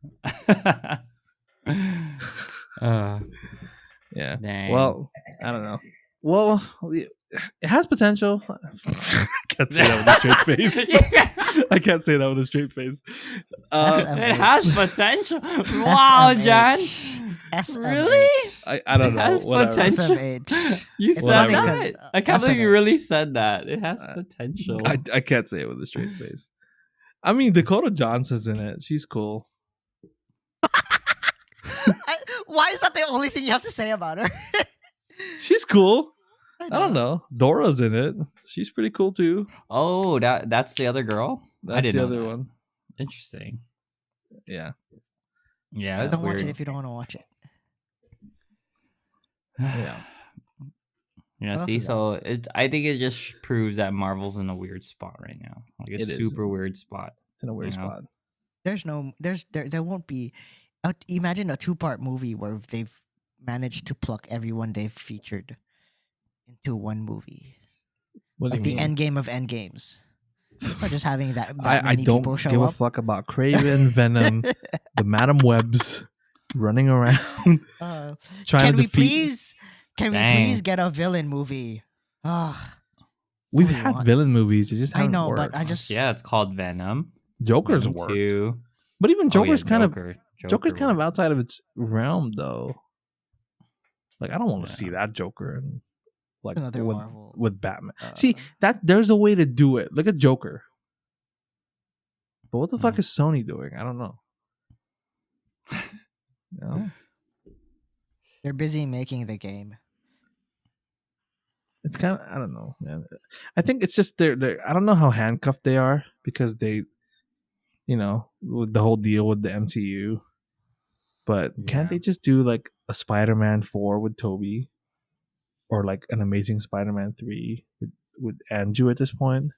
Yeah. Dang. Well, I don't know. Well, it has potential. I can't say that with a straight face. I can't say that with a straight face. It has potential. Wow, John. Really? I don't It know. has Whatever. potential. SMH. You It's said funny that? 'cause, I can't believe you SMH. really said that. It has potential. I can't say it with a straight face. I mean, Dakota Johnson's in it. She's cool. Why is that the only thing you have to say about her? She's cool. I I don't know. Dora's in it. She's pretty cool too. Oh, that's the other girl? I That's didn't the know other that. one. Interesting. Yeah. Yeah, it's Don't watch it weird. if you don't want to watch it. Yeah. Yeah, What else see, is so I think it just proves that Marvel's in a weird spot right now. Like a It is. super weird spot. It's in a weird You know? spot. There won't be. Imagine a 2-part movie where they've managed to pluck everyone they've featured into one movie, What do like you the mean? end game of end games. Or just having that I many don't people show give a up. fuck about Craven, Venom, the Madam Webs running around trying Can to we defeat. please Dang. get a villain movie? We've what do you had want? villain movies. It just I haven't know, worked. but I just Yeah, it's called Venom. Joker's Venom worked, 2. but even Joker's kind of Joker's kind of outside of its realm, though. Like I don't want to Yeah. see that Joker and like Another Marvel. with Batman. See that there's a way to do it. Look at Joker. But what the fuck is Sony doing? I don't know. No, they're busy making the game. it's kind of I don't know, man. I think it's just they're I don't know how handcuffed they are because they, with the whole deal with the MCU. But can't they just do like a Spider-Man 4 with Toby, or like an Amazing Spider-Man 3 with Andrew at this point?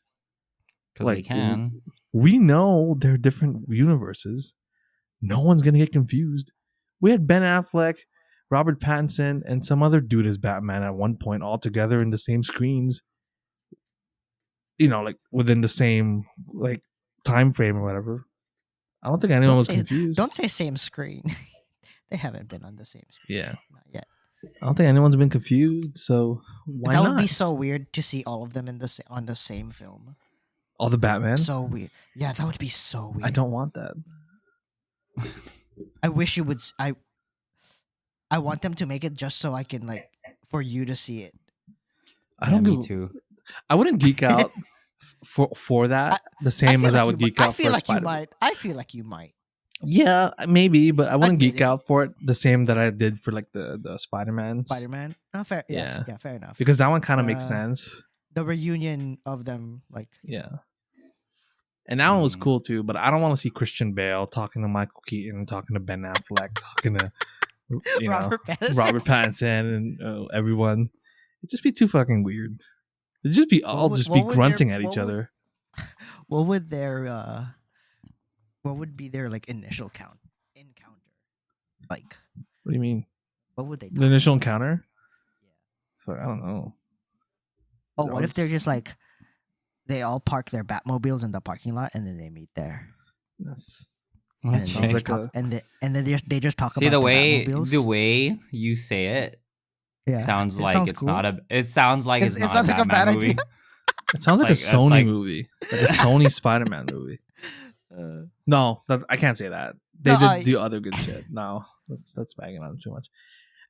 Because they can. We know they're different universes. No one's gonna get confused. We had Ben Affleck, Robert Pattinson, and some other dude as Batman at one point all together in the same screens. Like within the same like time frame or whatever. I don't think anyone was confused. Don't say same screen. They haven't been on the same screen. Yeah. Not yet. I don't think anyone's been confused. So why that not? would be so weird to see all of them on the same film. All the Batman? So weird. Yeah, that would be so weird. I don't want that. I wish you would. I want them to make it just so I can for you to see it. I don't me give. too. I wouldn't geek out for that the same as I would geek out for Spider-Man. I feel like you might. Yeah, maybe, but I wouldn't Admit geek it. out for it the same that I did for like the Spider-Man. Spider-Man. Oh, fair. Yeah. Yeah. Yeah. Fair enough. Because that one kind of makes sense. The reunion of them, Yeah. And that one was cool too, but I don't want to see Christian Bale talking to Michael Keaton, talking to Ben Affleck, talking to Robert Pattinson. Robert Pattinson, and everyone. It'd just be too fucking weird. It'd just be all would- just what be would grunting their- at each what would- other. What would their what would be their initial encounter? What do you mean? What would they? The initial encounter? Fuck, I don't know. Oh, what if they're just they all park their Batmobiles in the parking lot and then they meet there? That's And then sounds they like just talk, and then they just talk See about the way you say it yeah. sounds It like sounds it's cool. not a. It sounds like it's It not sounds a like a Batman bad movie. idea. it sounds like a That's Sony like- movie, like a Sony Spider-Man movie. No, I can't say that. They No, did do other good shit. No, that's bagging on them too much.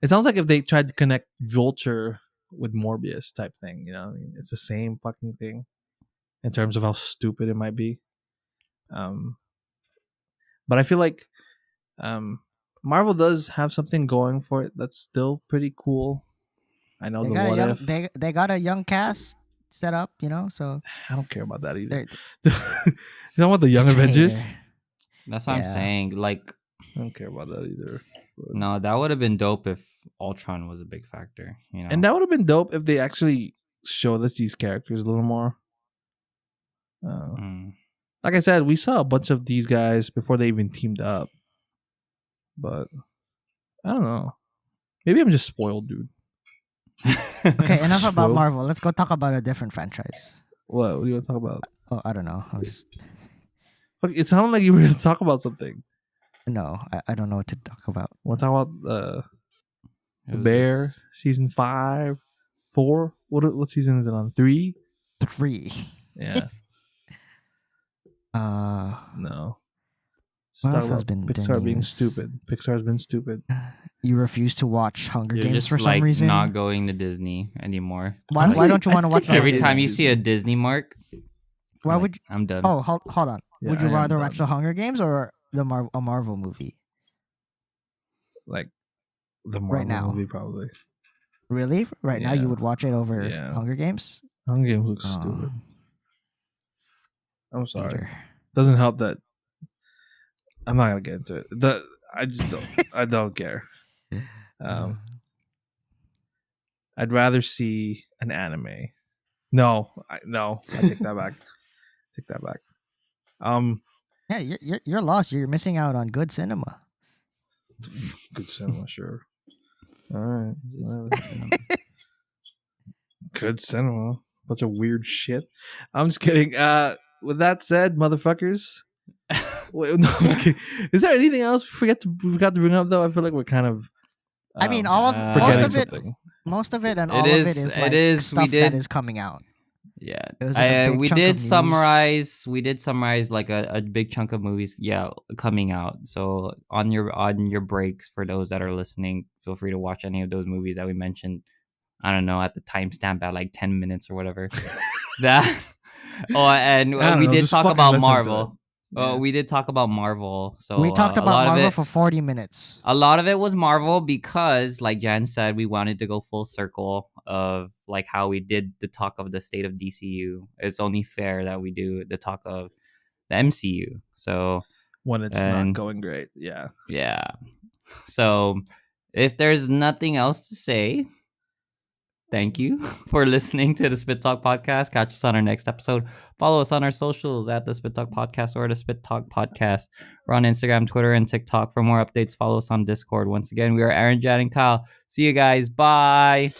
It sounds like if they tried to connect Vulture with Morbius type thing. I mean, it's the same fucking thing in terms of how stupid it might be. But I feel like Marvel does have something going for it that's still pretty cool. I know They got a young cast set up, so I don't care about that either. they're- You know what? The Young such a Avengers? hater. That's what I'm Yeah. saying. Like, I don't care about that either. But- no, that would have been dope if Ultron was a big factor. And that would have been dope if they actually showed us these characters a little more. Like I said, we saw a bunch of these guys before they even teamed up. But I don't know. Maybe I'm just spoiled, dude. Okay, enough about Spoiled. Marvel. Let's go talk about a different franchise. What do you want to talk about? Oh, I don't know. I'm just Fuck, it sounded like you were going to talk about something. no. I don't know what to talk about. Want to talk about The Bear season 5, 4? What season is it on? 3? 3. Yeah. No. Just What talk else has about been Pixar being news? stupid. Pixar's been stupid. You refuse to watch Hunger You're Games just for some reason. not going to Disney anymore. Why Honestly, don't you want to I watch think Every Hunger time you Games? see a Disney mark, Why I'm would like, I'm done. Oh, hold on. Yeah, Would you I am rather watch the done. Hunger Games or a Marvel movie Like the right Marvel now? movie, probably. Really? Right now, you Yeah, would watch it over yeah. Hunger Games? Hunger Games looks Oh, stupid. I'm sorry. hater. Doesn't help that I'm not gonna get into it. I just don't. I don't care. Um, I'd rather see an anime. No, I take that back. Take that back. Yeah, you're lost. You're missing out on good cinema. Good cinema, sure. All right, Just whatever. cinema. Good cinema. Bunch of weird shit. I'm just kidding. With that said, motherfuckers. Wait, no, I'm just kidding. Is there anything else we forgot to bring up though? I feel like we're kind of. I mean, Forgetting something. most of it, and It all is- of it is it like is, we stuff that did- is coming out. Yeah, It was like a big we chunk of did news. summarize. We did summarize like a big chunk of movies. Yeah, coming out. So on your breaks, for those that are listening, feel free to watch any of those movies that we mentioned. I don't know, at the timestamp at like 10 minutes or whatever. That. Oh, and I don't we know, did just talk fucking about listen to Marvel. it. Yeah. We did talk about Marvel. So We talked a about lot of Marvel it, for 40 minutes. a lot of it was Marvel because, like Jan said, we wanted to go full circle of like how we did the talk of the state of DCU. It's only fair that we do the talk of the MCU. So When it's not and- going great, yeah. yeah. So if there's nothing else to say, thank you for listening to the Spit Talk Podcast. Catch us on our next episode. Follow us on our socials at the Spit Talk Podcast or the Spit Talk Podcast. We're on Instagram, Twitter, and TikTok. For more updates, follow us on Discord. Once again, we are Aaron, Jad, and Kyle. See you guys. Bye.